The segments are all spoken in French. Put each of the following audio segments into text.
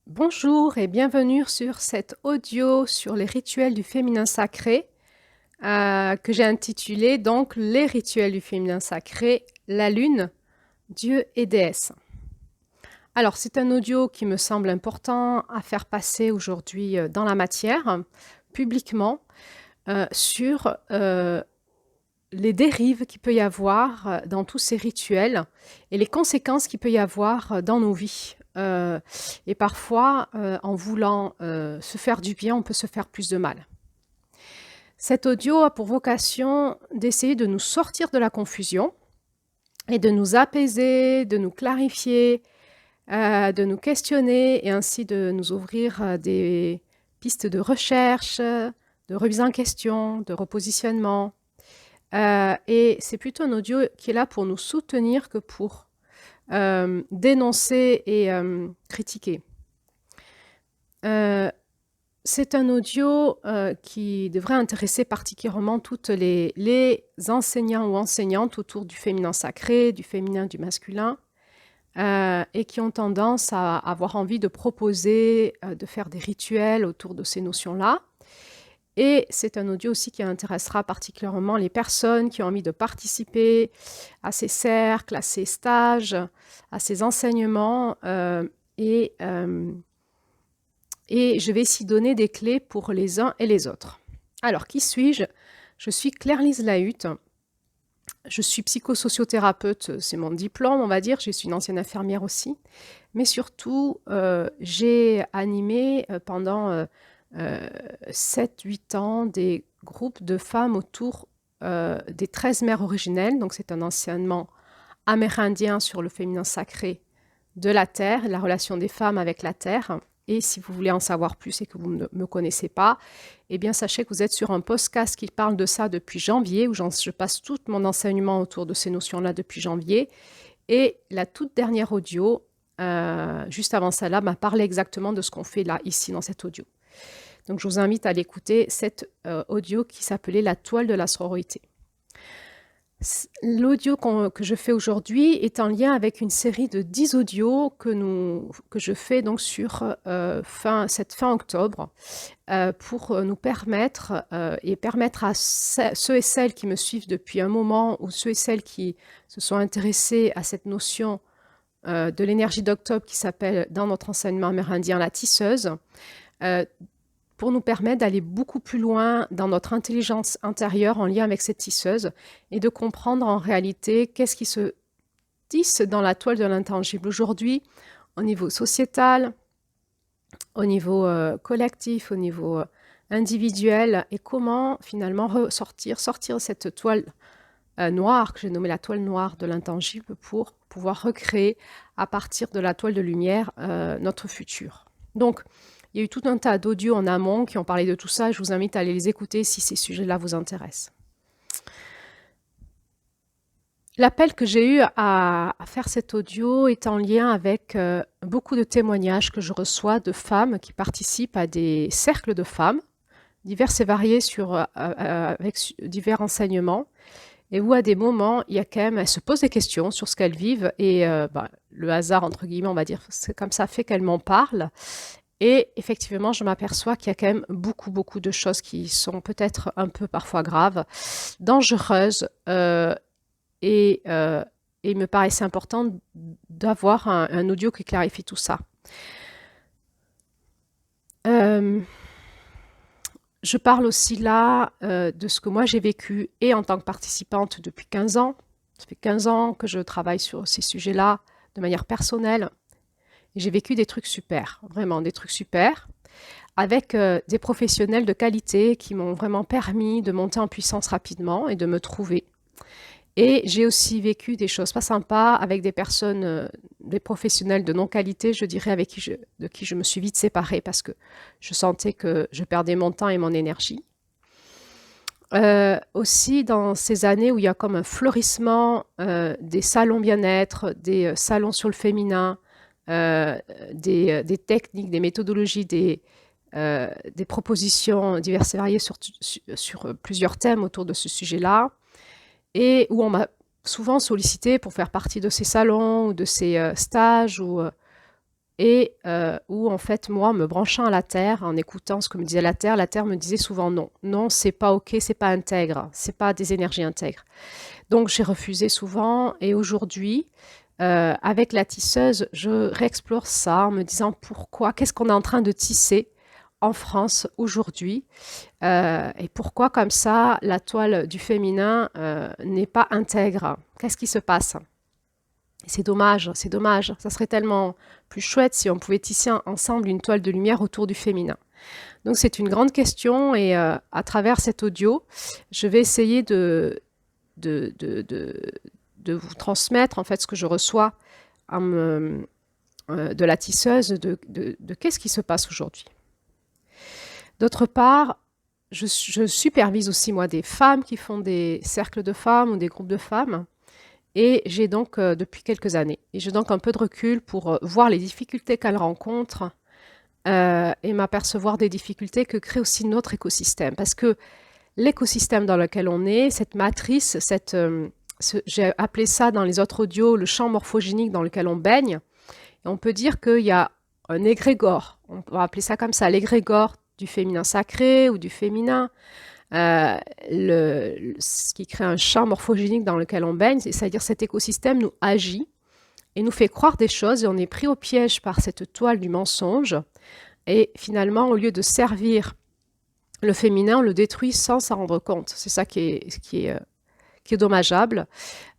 Bonjour et bienvenue sur cet audio sur les rituels du féminin sacré que j'ai intitulé donc les rituels du féminin sacré, la lune, Dieu et déesse. Alors c'est un audio qui me semble important à faire passer aujourd'hui dans la matière, publiquement, sur les dérives qu'il peut y avoir dans tous ces rituels et les conséquences qu'il peut y avoir dans nos vies. Et parfois, en voulant se faire du bien, on peut se faire plus de mal. Cet audio a pour vocation d'essayer de nous sortir de la confusion et de nous apaiser, de nous clarifier, de nous questionner et ainsi de nous ouvrir des pistes de recherche, de remise en question, de repositionnement. Et c'est plutôt un audio qui est là pour nous soutenir que pour dénoncer et critiquer. C'est un audio qui devrait intéresser particulièrement toutes les enseignants ou enseignantes autour du féminin sacré, du féminin, du masculin, et qui ont tendance à avoir envie de proposer, de faire des rituels autour de ces notions-là. Et c'est un audio aussi qui intéressera particulièrement les personnes qui ont envie de participer à ces cercles, à ces stages, à ces enseignements. Et je vais ici donner des clés pour les uns et les autres. Alors, qui suis-je? Je suis Claire-Lise Lahut. Je suis psychosociothérapeute, c'est mon diplôme, on va dire. Je suis une ancienne infirmière aussi. Mais surtout, j'ai animé pendant 7-8 ans des groupes de femmes autour des 13 mères originelles. Donc, c'est un enseignement amérindien sur le féminin sacré de la Terre, la relation des femmes avec la Terre. Et si vous voulez en savoir plus et que vous ne me connaissez pas, eh bien, sachez que vous êtes sur un podcast qui parle de ça depuis janvier, où je passe tout mon enseignement autour de ces notions-là depuis janvier. Et la toute dernière audio, juste avant celle-là, m'a parlé exactement de ce qu'on fait là, ici, dans cet audio. Donc, je vous invite à l'écouter, cet audio qui s'appelait La toile de la sororité. L'audio que je fais aujourd'hui est en lien avec une série de 10 audios que je fais donc sur cette fin octobre pour nous permettre et permettre à ceux et celles qui me suivent depuis un moment ou ceux et celles qui se sont intéressés à cette notion de l'énergie d'octobre qui s'appelle dans notre enseignement amérindien la tisseuse, pour nous permettre d'aller beaucoup plus loin dans notre intelligence intérieure en lien avec cette tisseuse et de comprendre en réalité qu'est-ce qui se tisse dans la toile de l'intangible aujourd'hui au niveau sociétal, au niveau collectif, au niveau individuel et comment finalement sortir cette toile noire que j'ai nommée la toile noire de l'intangible pour pouvoir recréer à partir de la toile de lumière notre futur. Donc, il y a eu tout un tas d'audios en amont qui ont parlé de tout ça. Je vous invite à aller les écouter si ces sujets-là vous intéressent. L'appel que j'ai eu à faire cet audio est en lien avec beaucoup de témoignages que je reçois de femmes qui participent à des cercles de femmes, divers et variés avec divers enseignements, et où à des moments, il y a quand même, elles se posent des questions sur ce qu'elles vivent, et le hasard, entre guillemets, on va dire, c'est comme ça fait qu'elles m'en parlent. Et effectivement, je m'aperçois qu'il y a quand même beaucoup de choses qui sont peut-être un peu parfois graves, dangereuses, et il me paraissait important d'avoir un audio qui clarifie tout ça. Je parle aussi là de ce que moi j'ai vécu et en tant que participante depuis 15 ans. Ça fait 15 ans que je travaille sur ces sujets-là de manière personnelle. J'ai vécu des trucs super, vraiment des trucs super, avec des professionnels de qualité qui m'ont vraiment permis de monter en puissance rapidement et de me trouver. Et j'ai aussi vécu des choses pas sympas avec des personnes, des professionnels de non-qualité, je dirais, de qui je me suis vite séparée parce que je sentais que je perdais mon temps et mon énergie. Aussi dans ces années où il y a comme un fleurissement des salons bien-être, des salons sur le féminin, des techniques, des méthodologies, des propositions diverses et variées sur plusieurs thèmes autour de ce sujet-là, et où on m'a souvent sollicité pour faire partie de ces salons ou de ces stages et où en fait moi, en me branchant à la Terre, en écoutant ce que me disait la Terre me disait souvent non, non, c'est pas ok, c'est pas intègre, c'est pas des énergies intègres. Donc j'ai refusé souvent et aujourd'hui, avec la tisseuse, je réexplore ça en me disant pourquoi, qu'est-ce qu'on est en train de tisser en France aujourd'hui et pourquoi comme ça la toile du féminin n'est pas intègre. Qu'est-ce qui se passe? C'est dommage, c'est dommage. Ça serait tellement plus chouette si on pouvait tisser ensemble une toile de lumière autour du féminin. Donc c'est une grande question et à travers cet audio, je vais essayer de, de, de, de vous transmettre en fait ce que je reçois de la tisseuse, de qu'est-ce qui se passe aujourd'hui. D'autre part, je supervise aussi moi des femmes qui font des cercles de femmes ou des groupes de femmes. Et j'ai donc, depuis quelques années, et j'ai donc un peu de recul pour voir les difficultés qu'elles rencontrent et m'apercevoir des difficultés que crée aussi notre écosystème. Parce que l'écosystème dans lequel on est, cette matrice, j'ai appelé ça dans les autres audios le champ morphogénique dans lequel on baigne. Et on peut dire qu'il y a un égrégore, on va appeler ça comme ça, l'égrégore du féminin sacré ou du féminin, ce qui crée un champ morphogénique dans lequel on baigne, c'est-à-dire cet écosystème nous agit et nous fait croire des choses et on est pris au piège par cette toile du mensonge. Et finalement, au lieu de servir le féminin, on le détruit sans s'en rendre compte. C'est ça qui est dommageable.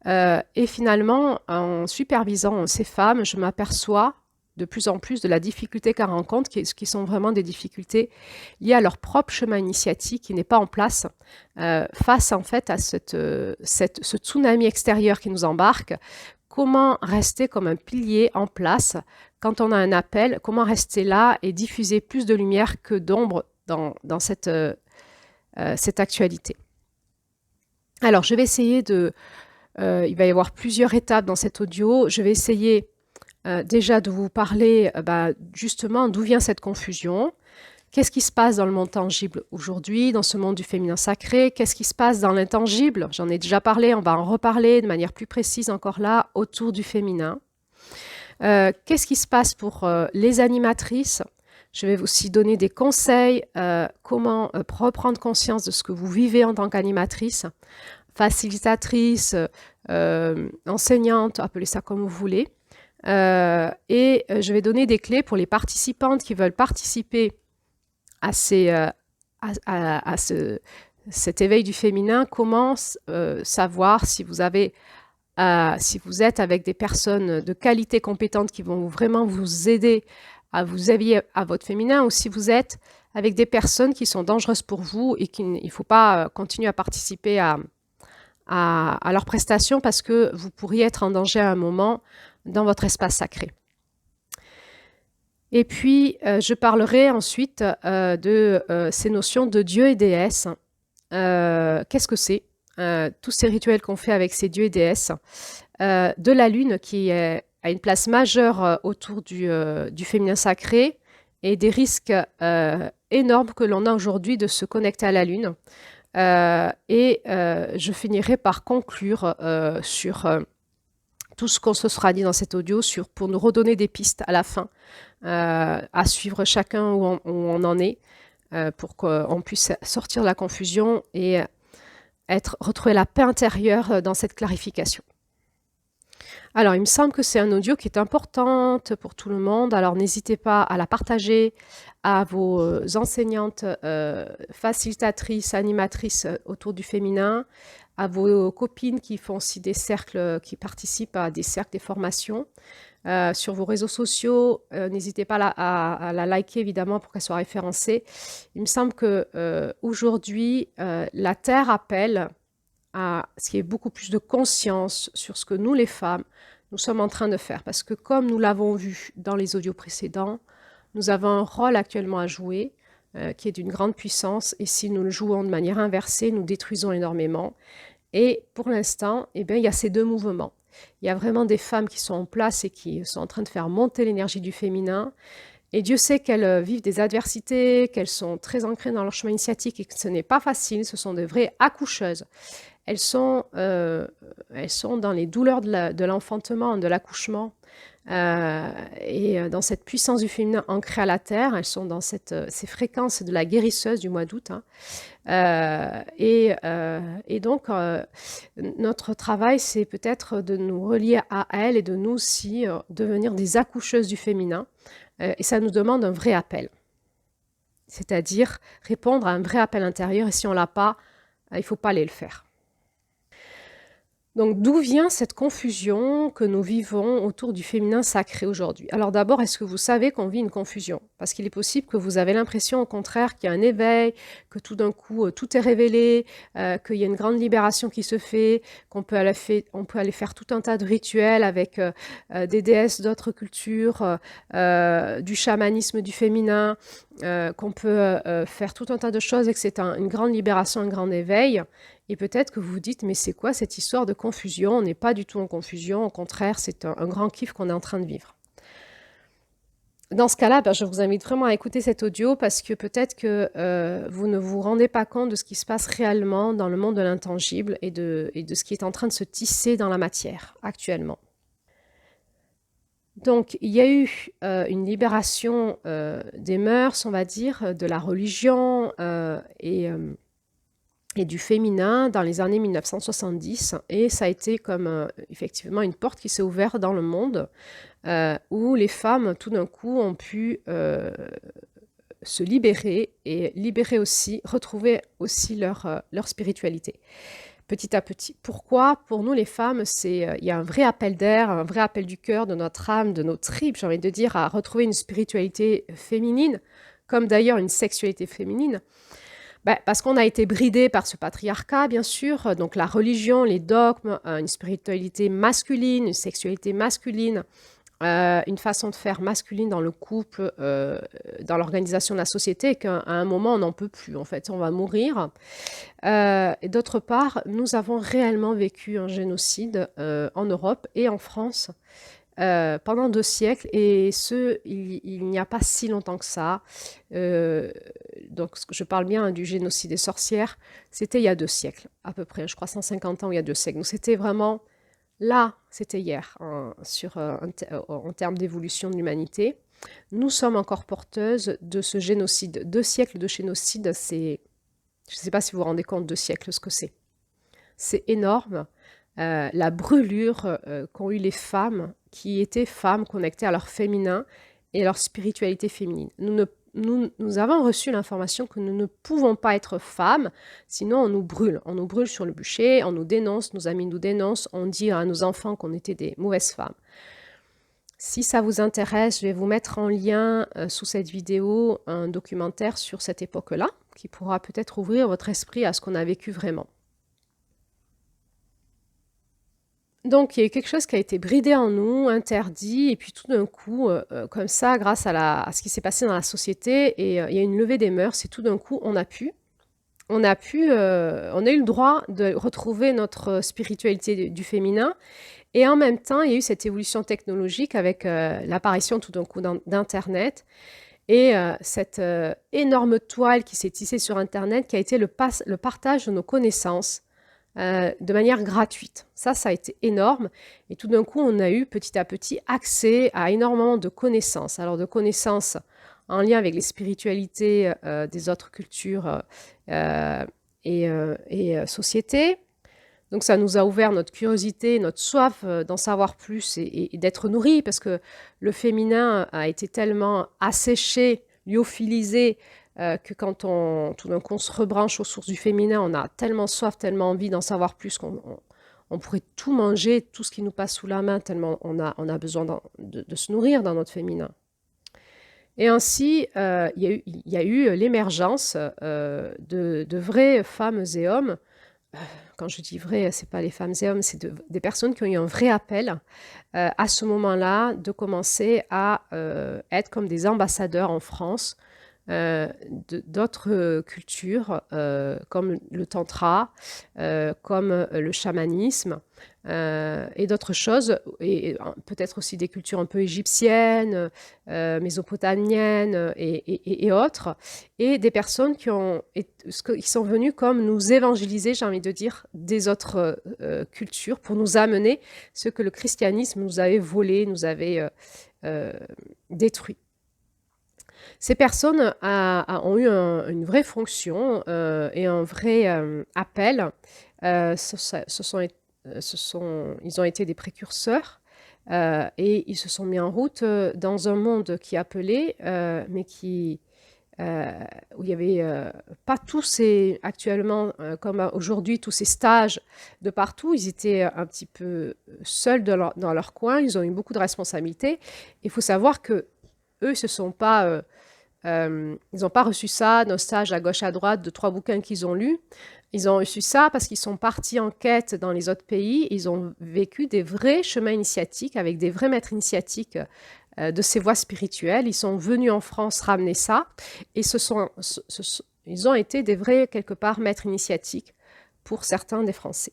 Et finalement, en supervisant ces femmes, je m'aperçois de plus en plus de la difficulté qu'elles rencontrent, qui sont vraiment des difficultés liées à leur propre chemin initiatique qui n'est pas en place face en fait à ce tsunami extérieur qui nous embarque. Comment rester comme un pilier en place quand on a un appel? Comment rester là et diffuser plus de lumière que d'ombre dans cette actualité? Alors, je vais essayer il va y avoir plusieurs étapes dans cet audio. Je vais essayer déjà de vous parler justement d'où vient cette confusion. Qu'est-ce qui se passe dans le monde tangible aujourd'hui, dans ce monde du féminin sacré? Qu'est-ce qui se passe dans l'intangible? J'en ai déjà parlé, on va en reparler de manière plus précise encore là, autour du féminin. Qu'est-ce qui se passe pour les animatrices? Je vais aussi donner des conseils, comment reprendre conscience de ce que vous vivez en tant qu'animatrice, facilitatrice, enseignante, appelez ça comme vous voulez. Et je vais donner des clés pour les participantes qui veulent participer à cet éveil du féminin. Comment savoir si vous êtes avec des personnes de qualité compétentes qui vont vraiment vous aider à vous éveiller à votre féminin, ou si vous êtes avec des personnes qui sont dangereuses pour vous et qu'il ne faut pas continuer à participer à leurs prestations parce que vous pourriez être en danger à un moment dans votre espace sacré. Et puis, je parlerai ensuite de ces notions de dieu et déesse. Qu'est-ce que c'est? Tous ces rituels qu'on fait avec ces dieux et déesses. De la lune qui a une place majeure autour du féminin sacré et des risques énormes que l'on a aujourd'hui de se connecter à la lune. Je finirai par conclure sur tout ce qu'on se sera dit dans cet audio pour nous redonner des pistes à la fin, à suivre chacun où on en est, pour qu'on puisse sortir de la confusion et retrouver la paix intérieure dans cette clarification. Alors, il me semble que c'est un audio qui est important pour tout le monde, alors n'hésitez pas à la partager à vos enseignantes, facilitatrices, animatrices autour du féminin, à vos copines qui font aussi des cercles, qui participent à des cercles, des formations. Sur vos réseaux sociaux, n'hésitez pas à la liker évidemment pour qu'elle soit référencée. Il me semble qu'aujourd'hui, la Terre appelle à ce qu'il y ait beaucoup plus de conscience sur ce que nous, les femmes, nous sommes en train de faire. Parce que comme nous l'avons vu dans les audios précédents, nous avons un rôle actuellement à jouer qui est d'une grande puissance. Et si nous le jouons de manière inversée, nous détruisons énormément. Et pour l'instant, il y a ces deux mouvements. Il y a vraiment des femmes qui sont en place et qui sont en train de faire monter l'énergie du féminin. Et Dieu sait qu'elles vivent des adversités, qu'elles sont très ancrées dans leur chemin initiatique et que ce n'est pas facile. Ce sont de vraies accoucheuses. Elles sont dans les douleurs de l'enfantement, de l'accouchement. Et dans cette puissance du féminin ancrée à la terre, elles sont dans ces fréquences de la guérisseuse du mois d'août, hein. Et donc, notre travail, c'est peut-être de nous relier à elles et de nous aussi devenir des accoucheuses du féminin. Et ça nous demande un vrai appel, c'est-à-dire répondre à un vrai appel intérieur. Et si on ne l'a pas, il ne faut pas aller le faire. Donc, d'où vient cette confusion que nous vivons autour du féminin sacré aujourd'hui? Alors d'abord, est-ce que vous savez qu'on vit une confusion? Parce qu'il est possible que vous avez l'impression, au contraire, qu'il y a un éveil, que tout d'un coup, tout est révélé, qu'il y a une grande libération qui se fait, on peut aller faire tout un tas de rituels avec des déesses d'autres cultures, du chamanisme du féminin, qu'on peut faire tout un tas de choses et que c'est une grande libération, un grand éveil. Et peut-être que vous vous dites, mais c'est quoi cette histoire de confusion? On n'est pas du tout en confusion, au contraire, c'est un grand kiff qu'on est en train de vivre. Dans ce cas-là, je vous invite vraiment à écouter cet audio parce que peut-être que vous ne vous rendez pas compte de ce qui se passe réellement dans le monde de l'intangible et de ce qui est en train de se tisser dans la matière actuellement. Donc, il y a eu une libération des mœurs, on va dire, de la religion et du féminin dans les années 1970. Et ça a été comme effectivement une porte qui s'est ouverte dans le monde où les femmes, tout d'un coup, ont pu se libérer et libérer aussi, retrouver aussi leur spiritualité. Petit à petit. Pourquoi? Pour nous, les femmes, il y a un vrai appel d'air, un vrai appel du cœur, de notre âme, de nos tripes, j'ai envie de dire, à retrouver une spiritualité féminine, comme d'ailleurs une sexualité féminine. Parce qu'on a été bridé par ce patriarcat, bien sûr, donc la religion, les dogmes, une spiritualité masculine, une sexualité masculine, une façon de faire masculine dans le couple, dans l'organisation de la société, et qu'à un moment, on n'en peut plus, en fait, on va mourir. Et d'autre part, nous avons réellement vécu un génocide en Europe et en France pendant 2 siècles, et il n'y a pas si longtemps que ça. Donc, je parle bien du génocide des sorcières. C'était il y a 2 siècles, à peu près, je crois 150 ans, il y a 2 siècles. Donc, c'était vraiment là, c'était hier, en termes d'évolution de l'humanité. Nous sommes encore porteuses de ce génocide. 2 siècles de génocide, je ne sais pas si vous vous rendez compte, 2 siècles, ce que c'est. C'est énorme. La brûlure qu'ont eu les femmes qui étaient femmes connectées à leur féminin et à leur spiritualité féminine. Nous avons reçu l'information que nous ne pouvons pas être femmes, sinon on nous brûle. On nous brûle sur le bûcher, on nous dénonce, nos amis nous dénoncent, on dit à nos enfants qu'on était des mauvaises femmes. Si ça vous intéresse, je vais vous mettre en lien sous cette vidéo un documentaire sur cette époque-là, qui pourra peut-être ouvrir votre esprit à ce qu'on a vécu vraiment. Donc, il y a eu quelque chose qui a été bridé en nous, interdit, et puis tout d'un coup, comme ça, grâce à ce qui s'est passé dans la société, et il y a une levée des mœurs, et tout d'un coup, on a eu le droit de retrouver notre spiritualité du féminin, et en même temps, il y a eu cette évolution technologique avec l'apparition tout d'un coup d'Internet, et cette énorme toile qui s'est tissée sur Internet, qui a été le partage de nos connaissances, de manière gratuite. Ça a été énorme. Et tout d'un coup, on a eu petit à petit accès à énormément de connaissances. Alors de connaissances en lien avec les spiritualités des autres cultures et sociétés. Donc ça nous a ouvert notre curiosité, notre soif d'en savoir plus et d'être nourris, parce que le féminin a été tellement asséché, lyophilisé, que quand tout d'un coup on se rebranche aux sources du féminin, on a tellement soif, tellement envie d'en savoir plus qu'on pourrait tout manger, tout ce qui nous passe sous la main, tellement on a besoin de se nourrir dans notre féminin. Et ainsi, il y a eu l'émergence de vraies femmes et hommes. Quand je dis vrai, ce n'est pas les femmes et hommes, c'est des personnes qui ont eu un vrai appel à ce moment-là de commencer à être comme des ambassadeurs en France d'autres cultures, comme le tantra, comme le chamanisme, et d'autres choses, et peut-être aussi des cultures un peu égyptiennes, mésopotamiennes et autres, et des personnes qui sont venues comme nous évangéliser, j'ai envie de dire, des autres cultures pour nous amener ce que le christianisme nous avait volé, nous avait détruit. Ces personnes ont eu une vraie fonction et un vrai appel. Ils ont été des précurseurs et ils se sont mis en route dans un monde qui appelait, mais où il n'y avait pas tous ces, actuellement, comme aujourd'hui, tous ces stages de partout. Ils étaient un petit peu seuls dans leur coin. Ils ont eu beaucoup de responsabilités. Il faut savoir que eux, ils n'ont pas reçu ça d'un stage à gauche à droite de 3 bouquins qu'ils ont lus. Ils ont reçu ça parce qu'ils sont partis en quête dans les autres pays. Ils ont vécu des vrais chemins initiatiques avec des vrais maîtres initiatiques de ces voies spirituelles. Ils sont venus en France ramener ça et ils ont été des vrais, quelque part, maîtres initiatiques pour certains des Français.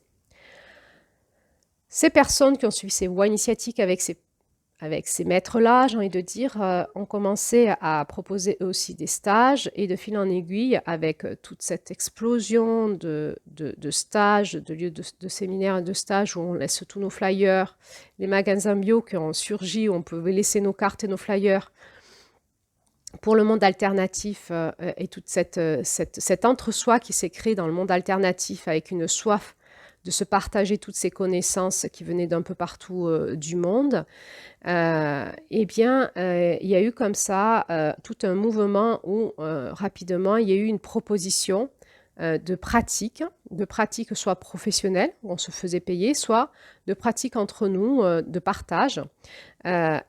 Ces personnes qui ont suivi ces voies initiatiques avec ces maîtres-là, j'ai envie de dire, ont commencé à proposer eux aussi des stages et de fil en aiguille, avec toute cette explosion de stages, de lieux de séminaires et de stages où on laisse tous nos flyers, les magasins bio qui ont surgi, où on pouvait laisser nos cartes et nos flyers pour le monde alternatif et tout cet entre-soi qui s'est créé dans le monde alternatif avec une soif de se partager toutes ces connaissances qui venaient d'un peu partout du monde, eh bien, il y a eu comme ça tout un mouvement où rapidement, il y a eu une proposition de pratiques soit professionnelles, où on se faisait payer, soit de pratiques entre nous, de partage.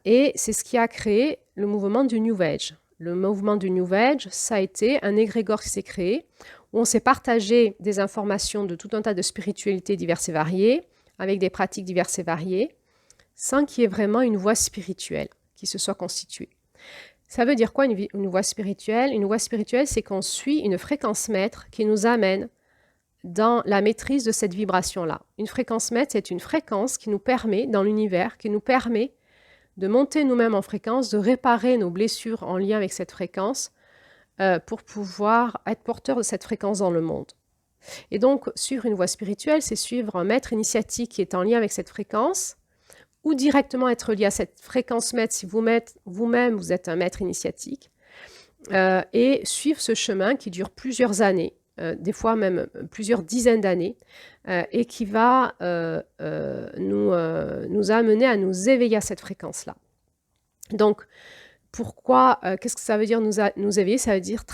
Et c'est ce qui a créé le mouvement du New Age. Le mouvement du New Age, ça a été un égrégore qui s'est créé, où on s'est partagé des informations de tout un tas de spiritualités diverses et variées, avec des pratiques diverses et variées, sans qu'il y ait vraiment une voie spirituelle qui se soit constituée. Ça veut dire quoi une voie spirituelle? Une voie spirituelle, c'est qu'on suit une fréquence maître qui nous amène dans la maîtrise de cette vibration-là. Une fréquence maître, c'est une fréquence qui nous permet, dans l'univers, qui nous permet de monter nous-mêmes en fréquence, de réparer nos blessures en lien avec cette fréquence, pour pouvoir être porteur de cette fréquence dans le monde. Et donc, suivre une voie spirituelle, c'est suivre un maître initiatique qui est en lien avec cette fréquence, ou directement être lié à cette fréquence maître si vous-même vous êtes un maître initiatique, et suivre ce chemin qui dure plusieurs années, des fois même plusieurs dizaines d'années, et qui va nous amener à nous éveiller à cette fréquence-là. Donc, pourquoi, qu'est-ce que ça veut dire nous éveiller? Ça veut dire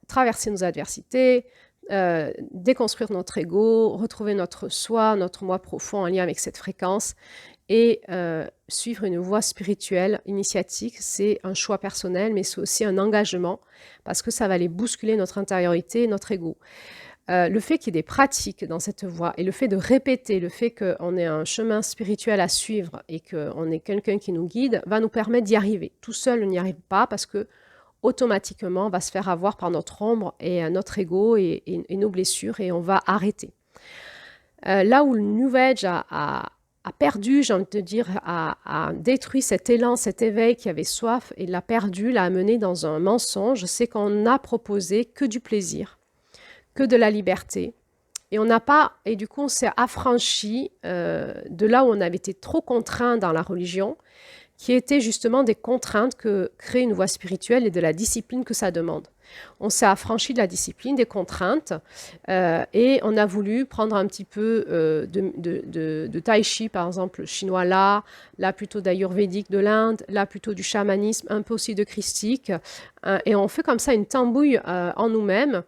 traverser nos adversités, déconstruire notre ego, retrouver notre soi, notre moi profond en lien avec cette fréquence, et suivre une voie spirituelle, initiatique. C'est un choix personnel, mais c'est aussi un engagement, parce que ça va aller bousculer notre intériorité, notre ego. Le fait qu'il y ait des pratiques dans cette voie et le fait de répéter, le fait qu'on ait un chemin spirituel à suivre et qu'on ait quelqu'un qui nous guide, va nous permettre d'y arriver. Tout seul, on n'y arrive pas parce que automatiquement, on va se faire avoir par notre ombre et notre ego et nos blessures, et on va arrêter. Là où le New Age a perdu, j'ai envie de te dire, a détruit cet élan, cet éveil qui avait soif, et l'a perdu, l'a amené dans un mensonge, c'est qu'on n'a proposé que du plaisir, que de la liberté. Et du coup, on s'est affranchi de là où on avait été trop contraint dans la religion, qui étaient justement des contraintes que crée une voie spirituelle et de la discipline que ça demande. On s'est affranchi de la discipline, des contraintes, et on a voulu prendre un petit peu de tai chi, par exemple, chinois là plutôt d'ayurvédique de l'Inde, là plutôt du chamanisme, un peu aussi de christique, et on fait comme ça une tambouille en nous-mêmes,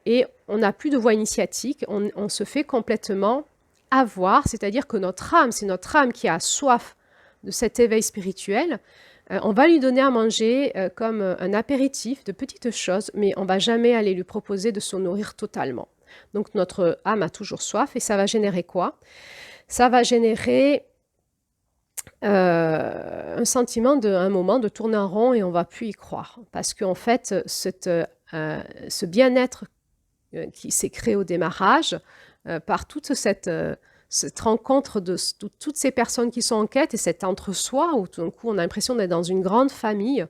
et on n'a plus de voie initiatique, on se fait complètement avoir, c'est-à-dire que notre âme, c'est notre âme qui a soif de cet éveil spirituel. On va lui donner à manger comme un apéritif de petites choses, mais on ne va jamais aller lui proposer de se nourrir totalement. Donc notre âme a toujours soif, et ça va générer quoi? Ça va générer un sentiment un moment de tourner en rond et on ne va plus y croire. Parce qu'en fait, ce bien-être qui s'est créé au démarrage, par toute cette rencontre de toutes ces personnes qui sont en quête et cet entre-soi où tout d'un coup on a l'impression d'être dans une grande famille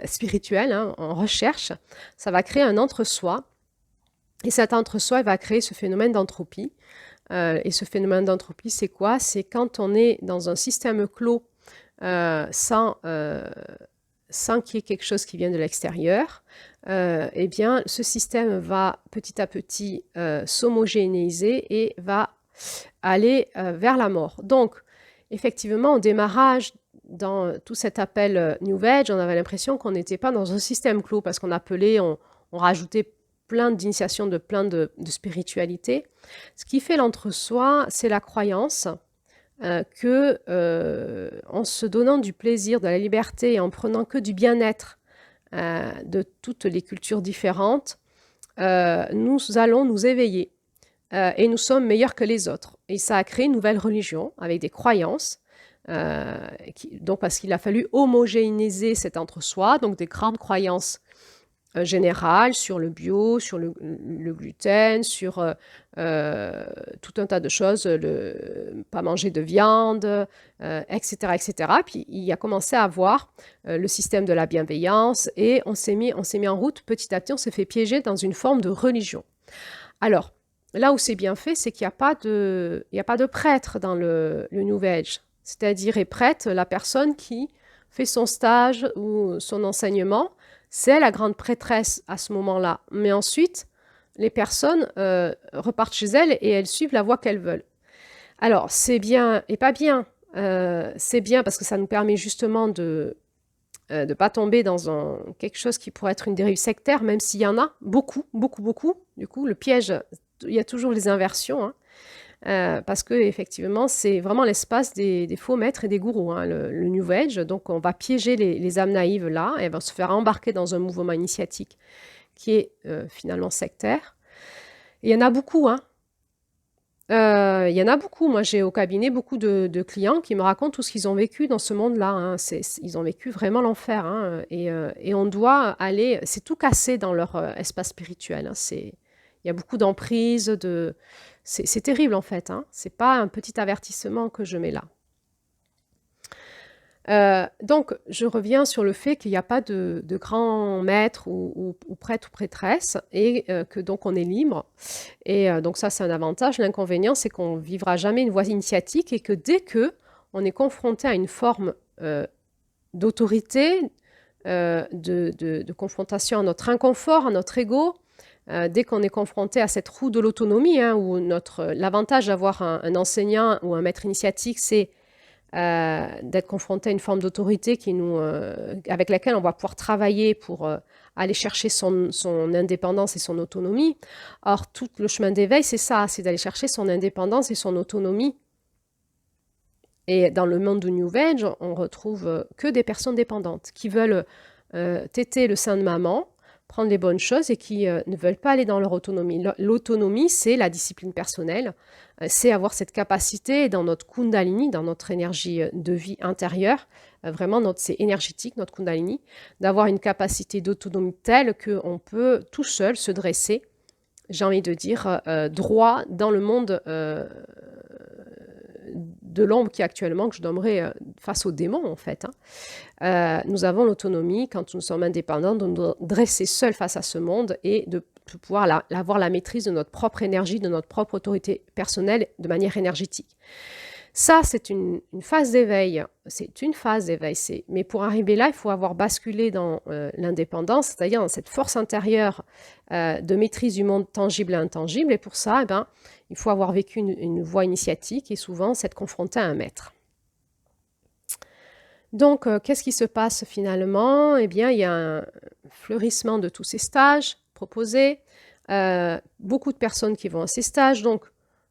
spirituelle, hein, en recherche, ça va créer un entre-soi. Et cet entre-soi, il va créer ce phénomène d'entropie. Et ce phénomène d'entropie, c'est quoi? C'est quand on est dans un système clos sans qu'il y ait quelque chose qui vient de l'extérieur, eh bien, ce système va petit à petit s'homogénéiser et va aller vers la mort. Donc, effectivement, au démarrage, dans tout cet appel New Age, on avait l'impression qu'on n'était pas dans un système clos parce qu'on appelait, on rajoutait plein d'initiations de plein de spiritualités. Ce qui fait l'entre-soi, c'est la croyance que, en se donnant du plaisir, de la liberté et en prenant que du bien-être de toutes les cultures différentes, nous allons nous éveiller et nous sommes meilleurs que les autres. Et ça a créé une nouvelle religion avec des croyances. Donc parce qu'il a fallu homogénéiser cet entre-soi, donc des grandes croyances générales sur le bio, sur le gluten, sur tout un tas de choses, pas manger de viande, etc., etc. Puis il a commencé à avoir le système de la bienveillance et on s'est mis en route petit à petit, on s'est fait piéger dans une forme de religion. Alors, là où c'est bien fait, c'est qu'il n'y a pas de prêtre dans le New Age. C'est-à-dire est prêtre la personne qui fait son stage ou son enseignement, c'est la grande prêtresse à ce moment-là. Mais ensuite, les personnes repartent chez elles et elles suivent la voie qu'elles veulent. Alors, c'est bien et pas bien. C'est bien parce que ça nous permet justement de ne pas tomber dans quelque chose qui pourrait être une dérive sectaire, même s'il y en a beaucoup, beaucoup, beaucoup. Du coup, le piège, il y a toujours les inversions, hein. Parce que effectivement, c'est vraiment l'espace des faux maîtres et des gourous, hein, le New Age. Donc, on va piéger les âmes naïves là, et elles vont se faire embarquer dans un mouvement initiatique qui est finalement sectaire. Et il y en a beaucoup, hein. Il y en a beaucoup. Moi, j'ai au cabinet beaucoup de clients qui me racontent tout ce qu'ils ont vécu dans ce monde-là, hein. Ils ont vécu vraiment l'enfer, hein. Et on doit aller... C'est tout cassé dans leur espace spirituel, hein. Il y a beaucoup d'emprise, c'est terrible en fait, hein. C'est pas un petit avertissement que je mets là. Donc, je reviens sur le fait qu'il n'y a pas de grands maîtres ou prêtres ou prêtresses et que donc on est libre. Et donc ça, c'est un avantage. L'inconvénient, c'est qu'on ne vivra jamais une voie initiatique et que dès que on est confronté à une forme d'autorité, de confrontation à notre inconfort, à notre ego, dès qu'on est confronté à cette roue de l'autonomie, hein, où l'avantage d'avoir un enseignant ou un maître initiatique, c'est d'être confronté à une forme d'autorité avec laquelle on va pouvoir travailler pour aller chercher son indépendance et son autonomie. Or, tout le chemin d'éveil, c'est ça, c'est d'aller chercher son indépendance et son autonomie. Et dans le monde du New Age, on retrouve que des personnes dépendantes qui veulent téter le sein de maman, prendre les bonnes choses et qui ne veulent pas aller dans leur autonomie. L'autonomie, c'est la discipline personnelle, c'est avoir cette capacité dans notre kundalini, dans notre énergie de vie intérieure, vraiment c'est énergétique, notre kundalini, d'avoir une capacité d'autonomie telle qu'on peut tout seul se dresser, j'ai envie de dire, droit dans le monde de l'ombre qui est actuellement, que je nommerais face aux démons en fait, hein. Nous avons l'autonomie quand nous sommes indépendants de nous dresser seuls face à ce monde et de pouvoir avoir la maîtrise de notre propre énergie, de notre propre autorité personnelle de manière énergétique. Ça, c'est une phase d'éveil. C'est une phase d'éveil. Mais pour arriver là, il faut avoir basculé dans l'indépendance, c'est-à-dire dans cette force intérieure de maîtrise du monde tangible et intangible. Et pour ça, eh ben, il faut avoir vécu une voie initiatique et souvent s'être confronté à un maître. Donc, qu'est-ce qui se passe finalement? Eh bien, il y a un fleurissement de tous ces stages proposés, beaucoup de personnes qui vont à ces stages, donc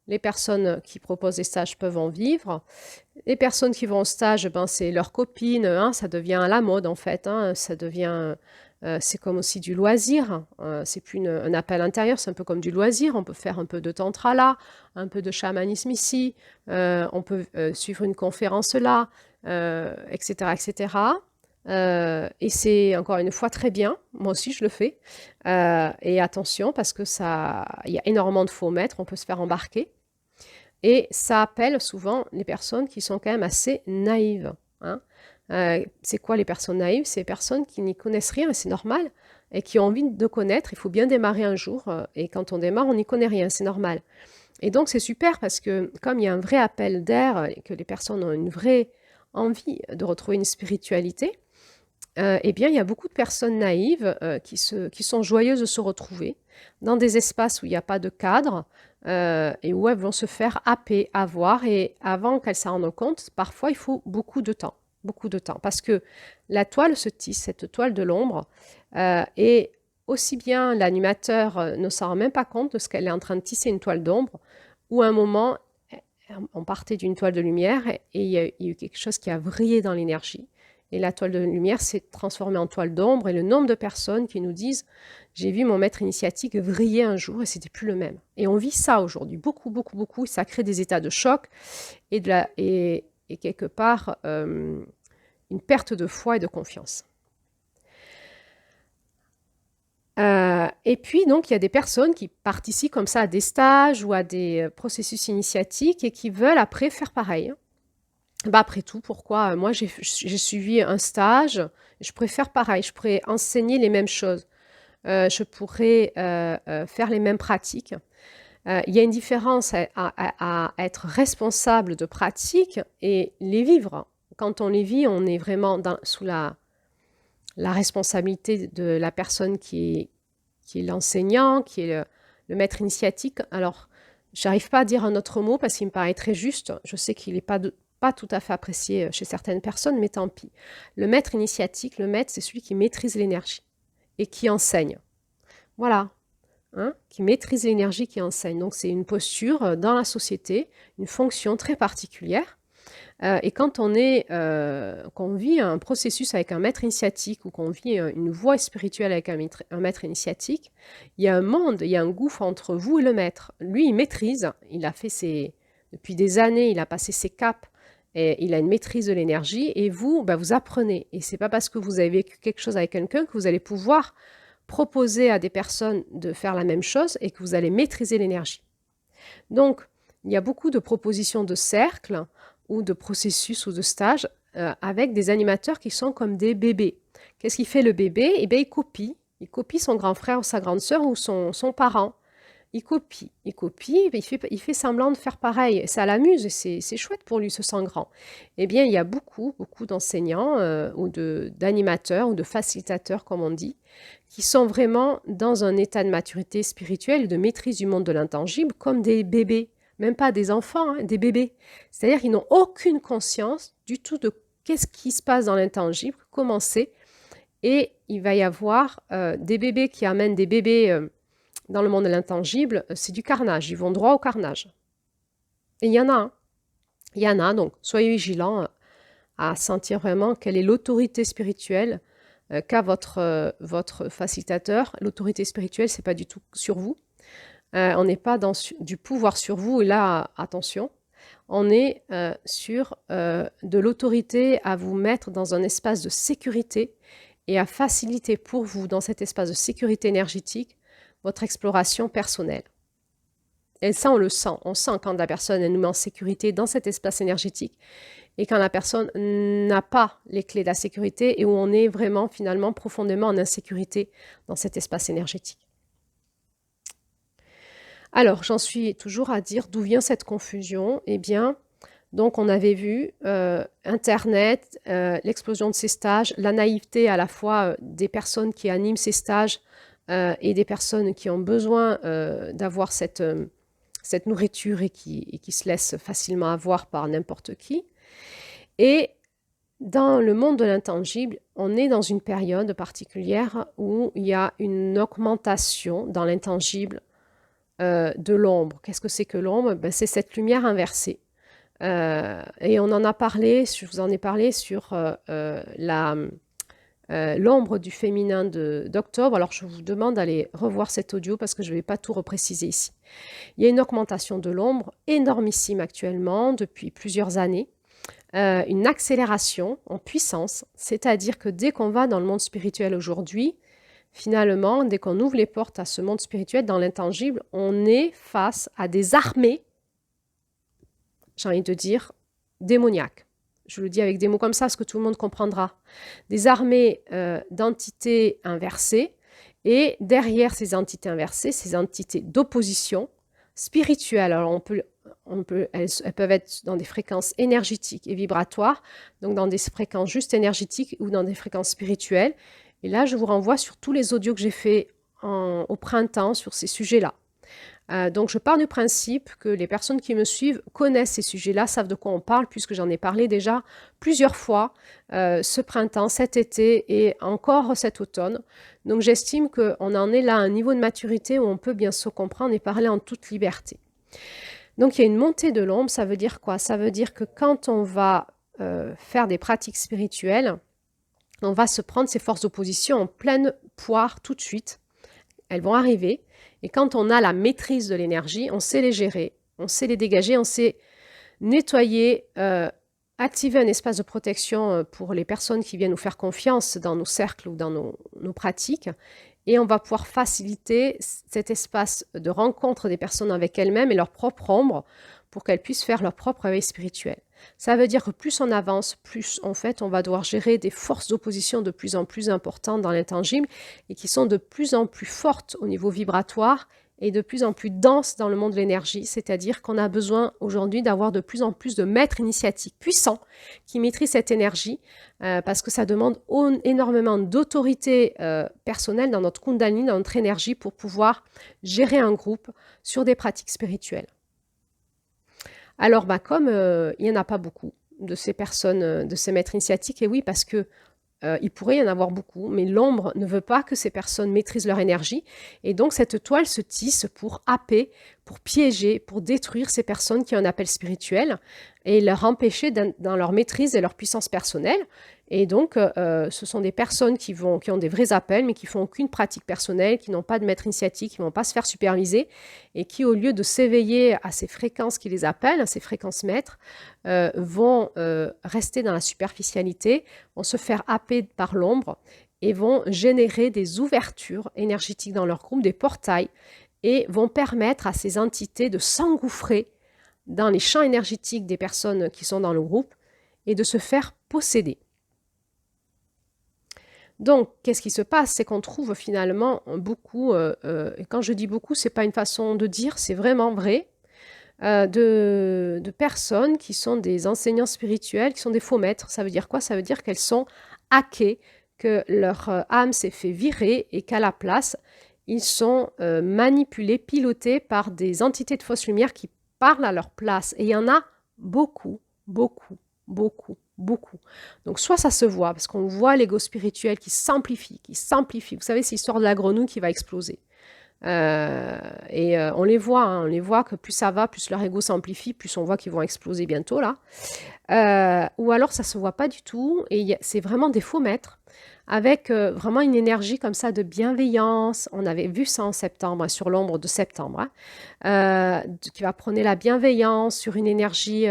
les personnes qui proposent des stages peuvent en vivre. Les personnes qui vont au stage, ben, c'est leurs copines, hein, ça devient à la mode en fait, hein, ça devient C'est comme aussi du loisir. C'est plus un appel intérieur, c'est un peu comme du loisir. On peut faire un peu de tantra là, un peu de chamanisme ici, on peut suivre une conférence là, etc., etc. Et c'est encore une fois très bien. Moi aussi, je le fais. Et attention, parce que il y a énormément de faux maîtres, on peut se faire embarquer. Et ça appelle souvent les personnes qui sont quand même assez naïves, hein. C'est quoi les personnes naïves? C'est les personnes qui n'y connaissent rien, et c'est normal, et qui ont envie de connaître. Il faut bien démarrer un jour, et quand on démarre, on n'y connaît rien, c'est normal. Et donc c'est super parce que comme il y a un vrai appel d'air et que les personnes ont une vraie envie de retrouver une spiritualité, eh bien il y a beaucoup de personnes naïves qui sont joyeuses de se retrouver dans des espaces où il n'y a pas de cadre et où elles vont se faire happer, avoir. Et avant qu'elles s'en rendent compte, parfois il faut beaucoup de temps. Beaucoup de temps. Parce que la toile se tisse, cette toile de l'ombre, et aussi bien l'animateur ne s'en rend même pas compte de ce qu'elle est en train de tisser une toile d'ombre, ou à un moment, on partait d'une toile de lumière et il y a eu quelque chose qui a vrillé dans l'énergie. Et la toile de lumière s'est transformée en toile d'ombre. Et le nombre de personnes qui nous disent j'ai vu mon maître initiatique vriller un jour et c'était plus le même. Et on vit ça aujourd'hui, beaucoup, beaucoup, beaucoup. Et ça crée des états de choc et quelque part une perte de foi et de confiance. Et puis, donc, il y a des personnes qui participent comme ça à des stages ou à des processus initiatiques et qui veulent après faire pareil. Bah, après tout, pourquoi? Moi, j'ai suivi un stage, je pourrais faire pareil, je pourrais enseigner les mêmes choses, je pourrais faire les mêmes pratiques. Il y a une différence à être responsable de pratiques et les vivre. Quand on les vit, on est vraiment sous la responsabilité de la personne qui est l'enseignant, qui est le maître initiatique. Alors, j'arrive pas à dire un autre mot parce qu'il me paraît très juste. Je sais qu'il n'est pas tout à fait apprécié chez certaines personnes, mais tant pis. Le maître initiatique, le maître, c'est celui qui maîtrise l'énergie et qui enseigne. Voilà, hein, qui maîtrise l'énergie, qui enseigne. Donc, c'est une posture dans la société, une fonction très particulière. Et quand qu'on vit un processus avec un maître initiatique ou qu'on vit une voie spirituelle avec un maître initiatique, il y a un monde, il y a un gouffre entre vous et le maître. Lui, il maîtrise, il a fait depuis des années, il a passé ses caps, et il a une maîtrise de l'énergie, et vous, bah, vous apprenez. Et c'est pas parce que vous avez vécu quelque chose avec quelqu'un que vous allez pouvoir proposer à des personnes de faire la même chose et que vous allez maîtriser l'énergie. Donc, il y a beaucoup de propositions de cercles ou de processus ou de stages avec des animateurs qui sont comme des bébés. Qu'est-ce qu'il fait le bébé? Eh bien, il copie son grand frère ou sa grande sœur ou son parent. Il copie, il fait semblant de faire pareil. Ça l'amuse et c'est chouette pour lui, se sent grand. Eh bien, il y a beaucoup, beaucoup d'enseignants ou d'animateurs ou de facilitateurs, comme on dit, qui sont vraiment dans un état de maturité spirituelle et de maîtrise du monde de l'intangible, comme des bébés, même pas des enfants, hein, des bébés. C'est-à-dire qu'ils n'ont aucune conscience du tout de qu'est-ce qui se passe dans l'intangible, comment c'est. Et il va y avoir des bébés qui amènent des bébés dans le monde de l'intangible, c'est du carnage. Ils vont droit au carnage. Et il y en a, hein. Il y en a, donc soyez vigilants à sentir vraiment quelle est l'autorité spirituelle qu'a votre facilitateur. L'autorité spirituelle, c'est pas du tout sur vous. On n'est pas dans du pouvoir sur vous. Et là, attention, on est sur de l'autorité à vous mettre dans un espace de sécurité et à faciliter pour vous, dans cet espace de sécurité énergétique, votre exploration personnelle. Et ça, on le sent. On sent quand la personne elle nous met en sécurité dans cet espace énergétique et quand la personne n'a pas les clés de la sécurité et où on est vraiment, finalement, profondément en insécurité dans cet espace énergétique. Alors, j'en suis toujours à dire d'où vient cette confusion. Eh bien, donc on avait vu Internet, l'explosion de ces stages, la naïveté à la fois des personnes qui animent ces stages et des personnes qui ont besoin d'avoir cette nourriture et qui se laissent facilement avoir par n'importe qui. Et dans le monde de l'intangible, on est dans une période particulière où il y a une augmentation dans l'intangible de l'ombre. Qu'est-ce que c'est que l'ombre? Ben, c'est cette lumière inversée. Et on en a parlé, je vous en ai parlé sur l'ombre du féminin d'octobre. Alors, je vous demande d'aller revoir cet audio parce que je ne vais pas tout repréciser ici. Il y a une augmentation de l'ombre énormissime actuellement depuis plusieurs années. Une accélération en puissance, c'est-à-dire que dès qu'on va dans le monde spirituel aujourd'hui, finalement, dès qu'on ouvre les portes à ce monde spirituel, dans l'intangible, on est face à des armées, j'ai envie de dire, démoniaques. Je le dis avec des mots comme ça, parce que tout le monde comprendra. Des armées d'entités inversées, et derrière ces entités inversées, ces entités d'opposition spirituelle. Alors elles peuvent être dans des fréquences énergétiques et vibratoires, donc dans des fréquences juste énergétiques ou dans des fréquences spirituelles. Et là, je vous renvoie sur tous les audios que j'ai faits au printemps sur ces sujets-là. Donc, je pars du principe que les personnes qui me suivent connaissent ces sujets-là, savent de quoi on parle, puisque j'en ai parlé déjà plusieurs fois ce printemps, cet été et encore cet automne. Donc, j'estime qu'on en est là à un niveau de maturité où on peut bien se comprendre et parler en toute liberté. Donc, il y a une montée de l'ombre. Ça veut dire quoi? Ça veut dire que quand on va faire des pratiques spirituelles, on va se prendre ces forces d'opposition en pleine poire tout de suite. Elles vont arriver. Et quand on a la maîtrise de l'énergie, on sait les gérer, on sait les dégager, on sait nettoyer, activer un espace de protection pour les personnes qui viennent nous faire confiance dans nos cercles ou dans nos pratiques. Et on va pouvoir faciliter cet espace de rencontre des personnes avec elles-mêmes et leur propre ombre pour qu'elles puissent faire leur propre réveil spirituel. Ça veut dire que plus on avance, plus en fait on va devoir gérer des forces d'opposition de plus en plus importantes dans l'intangible et qui sont de plus en plus fortes au niveau vibratoire et de plus en plus denses dans le monde de l'énergie. C'est-à-dire qu'on a besoin aujourd'hui d'avoir de plus en plus de maîtres initiatiques puissants qui maîtrisent cette énergie parce que ça demande énormément d'autorité personnelle dans notre Kundalini, dans notre énergie pour pouvoir gérer un groupe sur des pratiques spirituelles. Alors, comme il n'y en a pas beaucoup de ces personnes, de ces maîtres initiatiques, et oui, parce que il pourrait y en avoir beaucoup, mais l'ombre ne veut pas que ces personnes maîtrisent leur énergie, et donc cette toile se tisse pour happer, pour piéger, pour détruire ces personnes qui ont un appel spirituel, et leur empêcher dans leur maîtrise et leur puissance personnelle. Et donc, ce sont des personnes qui ont des vrais appels, mais qui font aucune pratique personnelle, qui n'ont pas de maître initiatique, qui ne vont pas se faire superviser, et qui, au lieu de s'éveiller à ces fréquences qui les appellent, à ces fréquences maîtres, vont rester dans la superficialité, vont se faire happer par l'ombre, et vont générer des ouvertures énergétiques dans leur groupe, des portails, et vont permettre à ces entités de s'engouffrer dans les champs énergétiques des personnes qui sont dans le groupe, et de se faire posséder. Donc, qu'est-ce qui se passe? C'est qu'on trouve finalement beaucoup, et quand je dis beaucoup, ce n'est pas une façon de dire, c'est vraiment vrai, de personnes qui sont des enseignants spirituels, qui sont des faux maîtres. Ça veut dire quoi? Ça veut dire qu'elles sont hackées, que leur âme s'est fait virer et qu'à la place, ils sont manipulés, pilotés par des entités de fausse lumière qui parlent à leur place. Et il y en a beaucoup, beaucoup, beaucoup. Beaucoup. Donc, soit ça se voit, parce qu'on voit l'ego spirituel qui s'amplifie, Vous savez, c'est l'histoire de la grenouille qui va exploser. On les voit, on les voit que plus ça va, plus leur ego s'amplifie, plus on voit qu'ils vont exploser bientôt, là. Ou alors, ça se voit pas du tout, et c'est vraiment des faux maîtres, avec vraiment une énergie comme ça de bienveillance. On avait vu ça en septembre, sur l'ombre de septembre, qui va prôner la bienveillance sur une énergie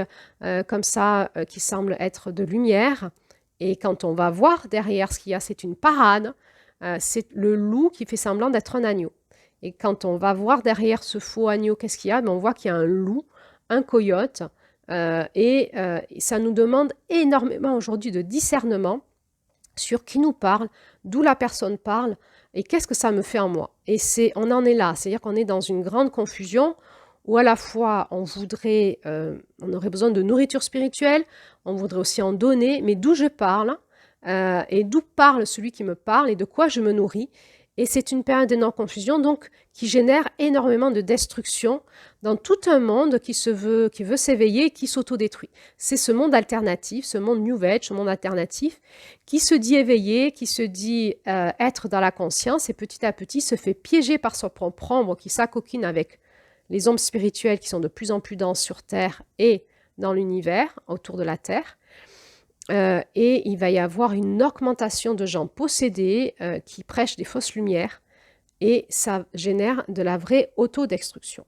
comme ça, qui semble être de lumière. Et quand on va voir derrière ce qu'il y a, c'est une parade. C'est le loup qui fait semblant d'être un agneau. Et quand on va voir derrière ce faux agneau, qu'est-ce qu'il y a? On voit qu'il y a un loup, un coyote, et ça nous demande énormément aujourd'hui de discernement sur qui nous parle, d'où la personne parle et qu'est-ce que ça me fait en moi. Et on en est là, c'est-à-dire qu'on est dans une grande confusion où à la fois on aurait besoin de nourriture spirituelle, on voudrait aussi en donner, mais d'où je parle et d'où parle celui qui me parle et de quoi je me nourris. Et c'est une période d'énorme confusion, donc, qui génère énormément de destruction dans tout un monde qui veut s'éveiller, qui s'autodétruit. C'est ce monde alternatif, ce monde New Age, ce monde alternatif, qui se dit éveillé, qui se dit être dans la conscience, et petit à petit se fait piéger par son propre ombre, qui s'acoquine avec les ombres spirituelles qui sont de plus en plus denses sur Terre et dans l'univers, autour de la Terre. et il va y avoir une augmentation de gens possédés qui prêchent des fausses lumières et ça génère de la vraie autodestruction.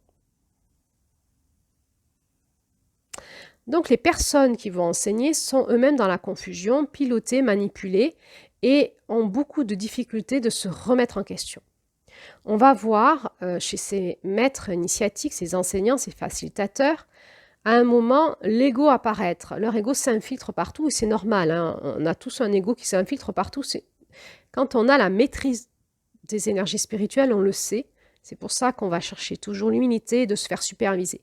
Donc les personnes qui vont enseigner sont eux-mêmes dans la confusion, pilotées, manipulées et ont beaucoup de difficultés de se remettre en question. On va voir chez ces maîtres initiatiques, ces enseignants, ces facilitateurs, à un moment, l'ego apparaître. Leur ego s'infiltre partout et c'est normal. Hein. On a tous un ego qui s'infiltre partout. Quand on a la maîtrise des énergies spirituelles, on le sait. C'est pour ça qu'on va chercher toujours l'humilité et de se faire superviser.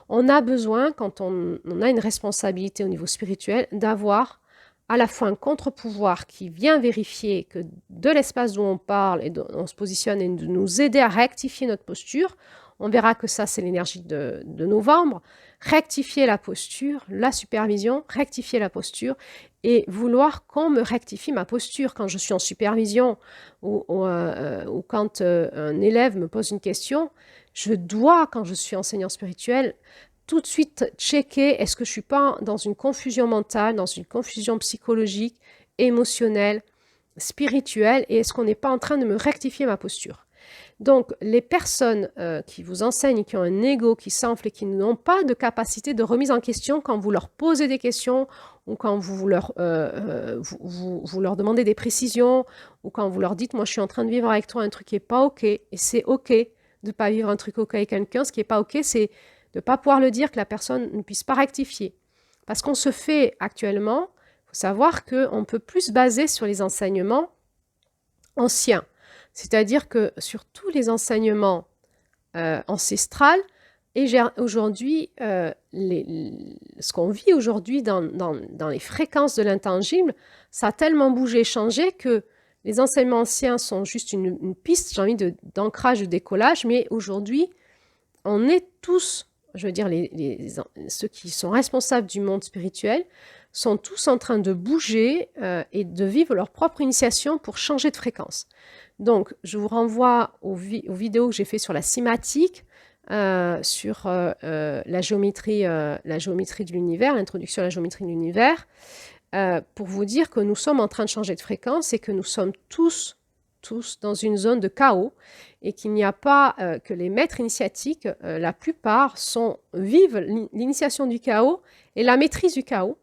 On a besoin, quand on a une responsabilité au niveau spirituel, d'avoir à la fois un contre-pouvoir qui vient vérifier que de l'espace d'où on parle et d'où on se positionne et de nous aider à rectifier notre posture. On verra que ça, c'est l'énergie de novembre. Rectifier la posture, la supervision, rectifier la posture et vouloir qu'on me rectifie ma posture quand je suis en supervision ou quand un élève me pose une question. Je dois, quand je suis enseignant spirituel, tout de suite checker est-ce que je ne suis pas dans une confusion mentale, dans une confusion psychologique, émotionnelle, spirituelle et est-ce qu'on n'est pas en train de me rectifier ma posture. Donc, les personnes qui vous enseignent, qui ont un ego qui s'enfle et qui n'ont pas de capacité de remise en question quand vous leur posez des questions ou quand vous leur demandez des précisions ou quand vous leur dites « moi, je suis en train de vivre avec toi un truc qui n'est pas OK » et c'est OK de ne pas vivre un truc OK avec quelqu'un. Ce qui n'est pas OK, c'est de ne pas pouvoir le dire, que la personne ne puisse pas rectifier. Parce qu'on se fait actuellement, il faut savoir qu'on peut plus se baser sur les enseignements anciens. C'est-à-dire que sur tous les enseignements ancestraux, et aujourd'hui, ce qu'on vit aujourd'hui dans les fréquences de l'intangible, ça a tellement bougé, changé que les enseignements anciens sont juste une piste, j'ai envie d'ancrage, de décollage, mais aujourd'hui, on est tous, je veux dire, ceux qui sont responsables du monde spirituel, sont tous en train de bouger et de vivre leur propre initiation pour changer de fréquence. Donc, je vous renvoie aux vidéos que j'ai fait sur la cymatique, sur la géométrie de l'univers, l'introduction à la géométrie de l'univers, pour vous dire que nous sommes en train de changer de fréquence et que nous sommes tous dans une zone de chaos et qu'il n'y a pas que les maîtres initiatiques, la plupart vivent l'initiation du chaos et la maîtrise du chaos.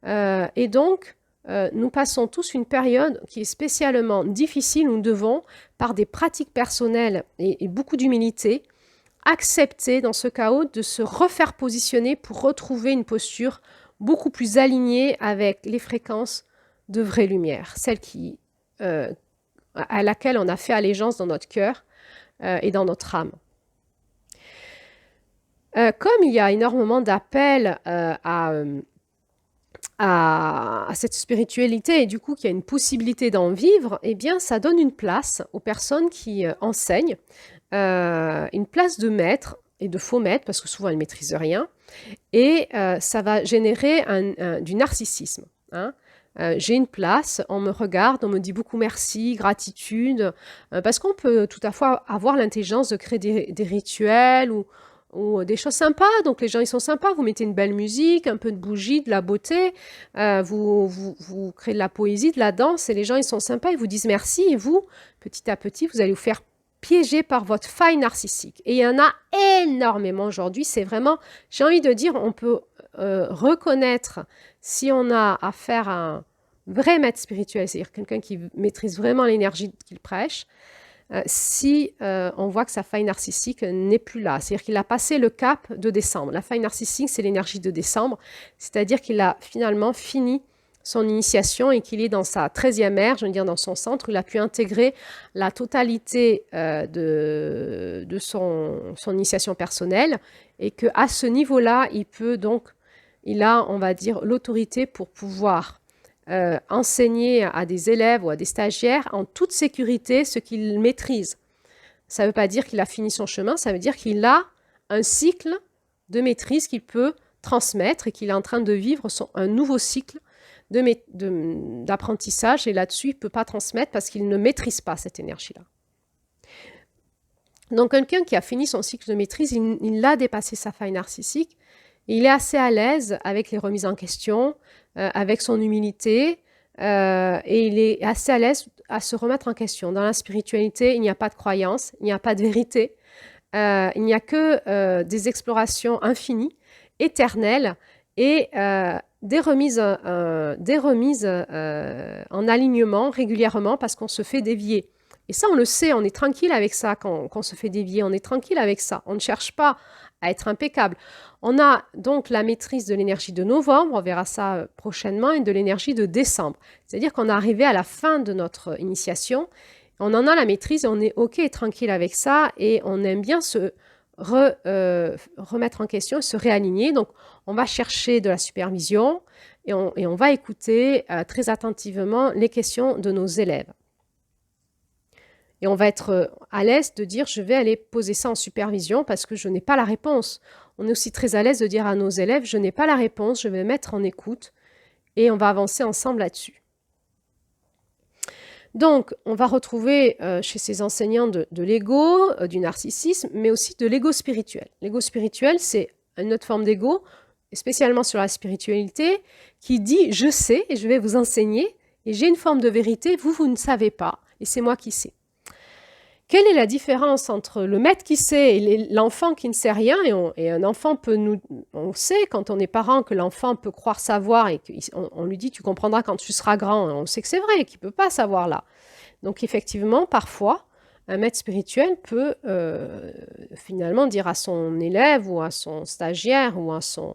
Et donc, nous passons tous une période qui est spécialement difficile. Nous devons, par des pratiques personnelles et beaucoup d'humilité, accepter dans ce chaos de se refaire positionner pour retrouver une posture beaucoup plus alignée avec les fréquences de vraie lumière, celle à laquelle on a fait allégeance dans notre cœur et dans notre âme. Comme il y a énormément d'appels à cette spiritualité et du coup qu'il y a une possibilité d'en vivre, eh bien ça donne une place aux personnes qui enseignent, une place de maître et de faux maître parce que souvent elles ne maîtrisent rien et ça va générer du narcissisme. Hein. J'ai une place, on me regarde, on me dit beaucoup merci, gratitude, parce qu'on peut tout à fait avoir l'intelligence de créer des rituels ou des choses sympas, donc les gens ils sont sympas, vous mettez une belle musique, un peu de bougie, de la beauté, vous créez de la poésie, de la danse, et les gens ils sont sympas, ils vous disent merci, et vous, petit à petit, vous allez vous faire piéger par votre faille narcissique. Et il y en a énormément aujourd'hui, c'est vraiment, j'ai envie de dire, on peut reconnaître si on a affaire à un vrai maître spirituel, c'est-à-dire quelqu'un qui maîtrise vraiment l'énergie qu'il prêche, si on voit que sa faille narcissique n'est plus là. C'est-à-dire qu'il a passé le cap de décembre. La faille narcissique, c'est l'énergie de décembre, c'est-à-dire qu'il a finalement fini son initiation et qu'il est dans sa 13e ère, je veux dire dans son centre, où il a pu intégrer la totalité de son initiation personnelle et qu'à ce niveau-là, il a, on va dire, l'autorité pour pouvoir enseigner à des élèves ou à des stagiaires en toute sécurité ce qu'il maîtrise. Ça ne veut pas dire qu'il a fini son chemin, ça veut dire qu'il a un cycle de maîtrise qu'il peut transmettre et qu'il est en train de vivre un nouveau cycle d'apprentissage et là-dessus, il ne peut pas transmettre parce qu'il ne maîtrise pas cette énergie-là. Donc, quelqu'un qui a fini son cycle de maîtrise, il a dépassé sa faille narcissique Et il est assez à l'aise avec les remises en question, avec son humilité, et il est assez à l'aise à se remettre en question. Dans la spiritualité, il n'y a pas de croyance, il n'y a pas de vérité, il n'y a que des explorations infinies, éternelles, et des remises en alignement régulièrement parce qu'on se fait dévier. Et ça, on le sait, on est tranquille avec ça quand on se fait dévier, on est tranquille avec ça. On ne cherche pas à être impeccable. On a donc la maîtrise de l'énergie de novembre, on verra ça prochainement, et de l'énergie de décembre. C'est-à-dire qu'on est arrivé à la fin de notre initiation, on en a la maîtrise et on est OK et tranquille avec ça, et on aime bien se remettre en question et se réaligner. Donc, on va chercher de la supervision et on va écouter très attentivement les questions de nos élèves. Et on va être à l'aise de dire, je vais aller poser ça en supervision parce que je n'ai pas la réponse. On est aussi très à l'aise de dire à nos élèves, je n'ai pas la réponse, je vais mettre en écoute et on va avancer ensemble là-dessus. Donc, on va retrouver chez ces enseignants de l'ego, du narcissisme, mais aussi de l'ego spirituel. L'ego spirituel, c'est une autre forme d'ego, spécialement sur la spiritualité, qui dit « je sais et je vais vous enseigner, et j'ai une forme de vérité, vous ne savez pas, et c'est moi qui sais ». Quelle est la différence entre le maître qui sait et l'enfant qui ne sait rien, et un enfant peut on sait quand on est parent que l'enfant peut croire savoir et qu'on lui dit tu comprendras quand tu seras grand, on sait que c'est vrai, qu'il ne peut pas savoir là. Donc effectivement, parfois, un maître spirituel peut finalement dire à son élève ou à son stagiaire ou à son...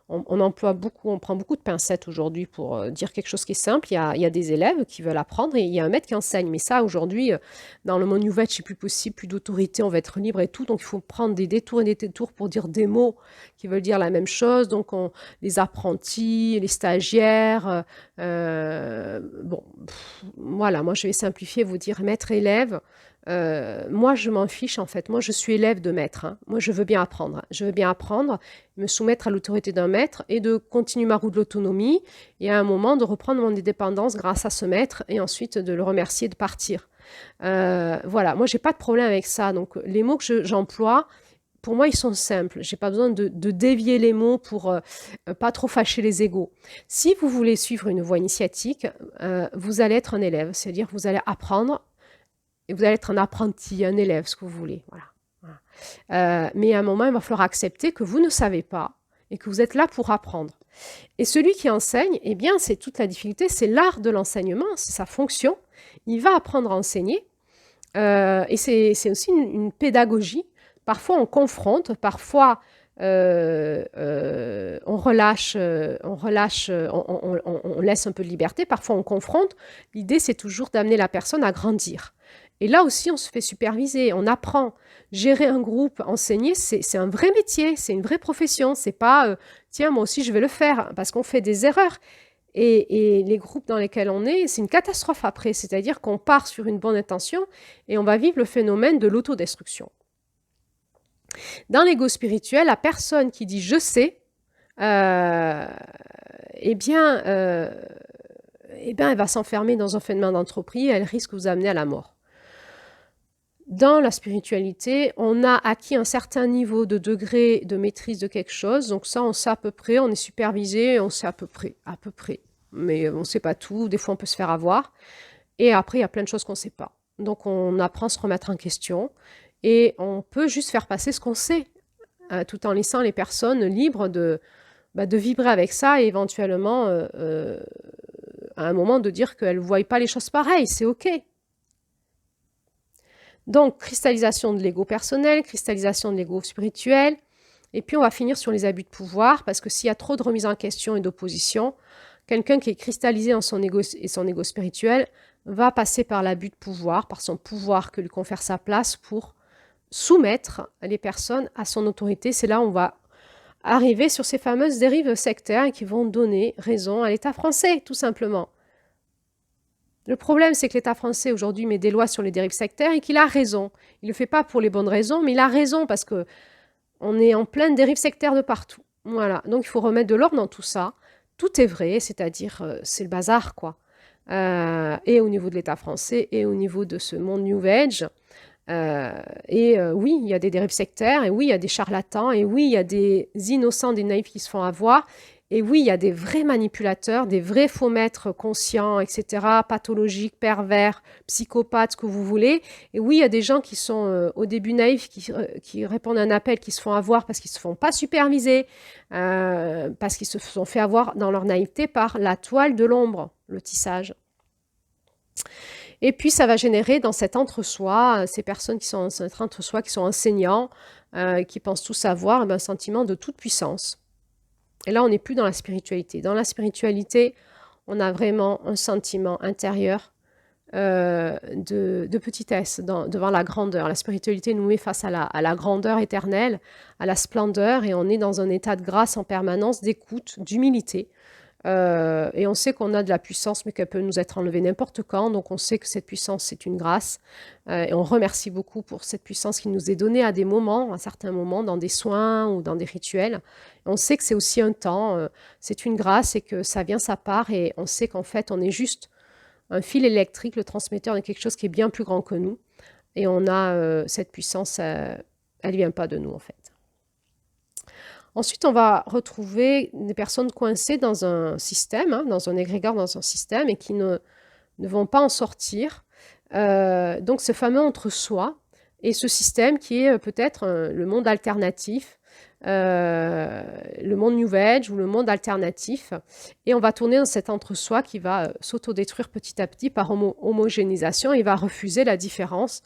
On prend beaucoup de pincettes aujourd'hui pour dire quelque chose qui est simple. Il y a des élèves qui veulent apprendre et il y a un maître qui enseigne. Mais ça, aujourd'hui, dans le monde New Age, c'est plus possible, plus d'autorité, on va être libre et tout. Donc, il faut prendre des détours et des détours pour dire des mots qui veulent dire la même chose. Donc, les apprentis, les stagiaires, voilà, moi, je vais simplifier, vous dire maître-élève. Moi, je m'en fiche en fait. Moi, je suis élève de maître. Hein. Moi, je veux bien apprendre. Je veux bien apprendre, me soumettre à l'autorité d'un maître et de continuer ma roue de l'autonomie et à un moment de reprendre mon indépendance grâce à ce maître et ensuite de le remercier et de partir. Voilà, moi, j'ai pas de problème avec ça. Donc, les mots que j'emploie, pour moi, ils sont simples. J'ai pas besoin de dévier les mots pour pas trop fâcher les égos. Si vous voulez suivre une voie initiatique, vous allez être un élève, c'est-à-dire que vous allez apprendre et vous allez être un apprenti, un élève, ce que vous voulez. Voilà. Mais à un moment, il va falloir accepter que vous ne savez pas et que vous êtes là pour apprendre. Et celui qui enseigne, eh bien, c'est toute la difficulté, c'est l'art de l'enseignement, c'est sa fonction. Il va apprendre à enseigner et c'est aussi une pédagogie. Parfois, on confronte, parfois, on laisse un peu de liberté, parfois on confronte. L'idée, c'est toujours d'amener la personne à grandir. Et là aussi, on se fait superviser, on apprend. Gérer un groupe, enseigner, c'est un vrai métier, c'est une vraie profession. C'est pas, tiens, moi aussi, je vais le faire, parce qu'on fait des erreurs. Et les groupes dans lesquels on est, c'est une catastrophe après. C'est-à-dire qu'on part sur une bonne intention et on va vivre le phénomène de l'autodestruction. Dans l'ego spirituel, la personne qui dit « je sais », eh bien, elle va s'enfermer dans un phénomène d'entropie et elle risque de vous amener à la mort. Dans la spiritualité, on a acquis un certain niveau de degré de maîtrise de quelque chose. Donc ça, on sait à peu près, on est supervisé, on sait à peu près. Mais on ne sait pas tout, des fois on peut se faire avoir. Et après, il y a plein de choses qu'on ne sait pas. Donc on apprend à se remettre en question et on peut juste faire passer ce qu'on sait, tout en laissant les personnes libres de vibrer avec ça et éventuellement, à un moment, de dire qu'elles ne voient pas les choses pareilles, c'est OK. Donc, cristallisation de l'ego personnel, cristallisation de l'ego spirituel, et puis on va finir sur les abus de pouvoir, parce que s'il y a trop de remise en question et d'opposition, quelqu'un qui est cristallisé en son ego et son ego spirituel va passer par l'abus de pouvoir, par son pouvoir que lui confère sa place pour soumettre les personnes à son autorité. C'est là où on va arriver sur ces fameuses dérives sectaires qui vont donner raison à l'État français, tout simplement. Le problème, c'est que l'État français, aujourd'hui, met des lois sur les dérives sectaires et qu'il a raison. Il ne le fait pas pour les bonnes raisons, mais il a raison parce qu'on est en pleine dérive sectaire de partout. Voilà, donc il faut remettre de l'ordre dans tout ça. Tout est vrai, c'est-à-dire, c'est le bazar, quoi. Et au niveau de l'État français et au niveau de ce monde New Age. Oui, il y a des dérives sectaires, et oui, il y a des charlatans, et oui, il y a des innocents, des naïfs qui se font avoir, et oui, il y a des vrais manipulateurs, des vrais faux maîtres conscients, etc., pathologiques, pervers, psychopathes, ce que vous voulez. Et oui, il y a des gens qui sont au début naïfs, qui répondent à un appel, qui se font avoir parce qu'ils ne se font pas superviser, parce qu'ils se sont fait avoir dans leur naïveté par la toile de l'ombre, le tissage. Et puis, ça va générer dans cet entre-soi, ces personnes qui sont dans cet entre-soi, qui sont enseignants, qui pensent tout savoir, un sentiment de toute puissance. Et là, on n'est plus dans la spiritualité. Dans la spiritualité, on a vraiment un sentiment intérieur de petitesse devant la grandeur. La spiritualité nous met face à la grandeur éternelle, à la splendeur, et on est dans un état de grâce en permanence, d'écoute, d'humilité. Et on sait qu'on a de la puissance, mais qu'elle peut nous être enlevée n'importe quand. Donc on sait que cette puissance, c'est une grâce. Et on remercie beaucoup pour cette puissance qui nous est donnée à des moments, à certains moments, dans des soins ou dans des rituels. Et on sait que c'est aussi un temps, c'est une grâce et que ça vient sa part. Et on sait qu'en fait, on est juste un fil électrique, le transmetteur de quelque chose qui est bien plus grand que nous. Et on a cette puissance, elle ne vient pas de nous, en fait. Ensuite, on va retrouver des personnes coincées dans un système, dans un égrégore, dans un système, et qui ne vont pas en sortir. Donc, ce fameux entre-soi, et ce système qui est peut-être le monde alternatif, le monde New Age ou le monde alternatif. Et on va tourner dans cet entre-soi qui va s'autodétruire petit à petit par homogénéisation. Il va refuser la différence.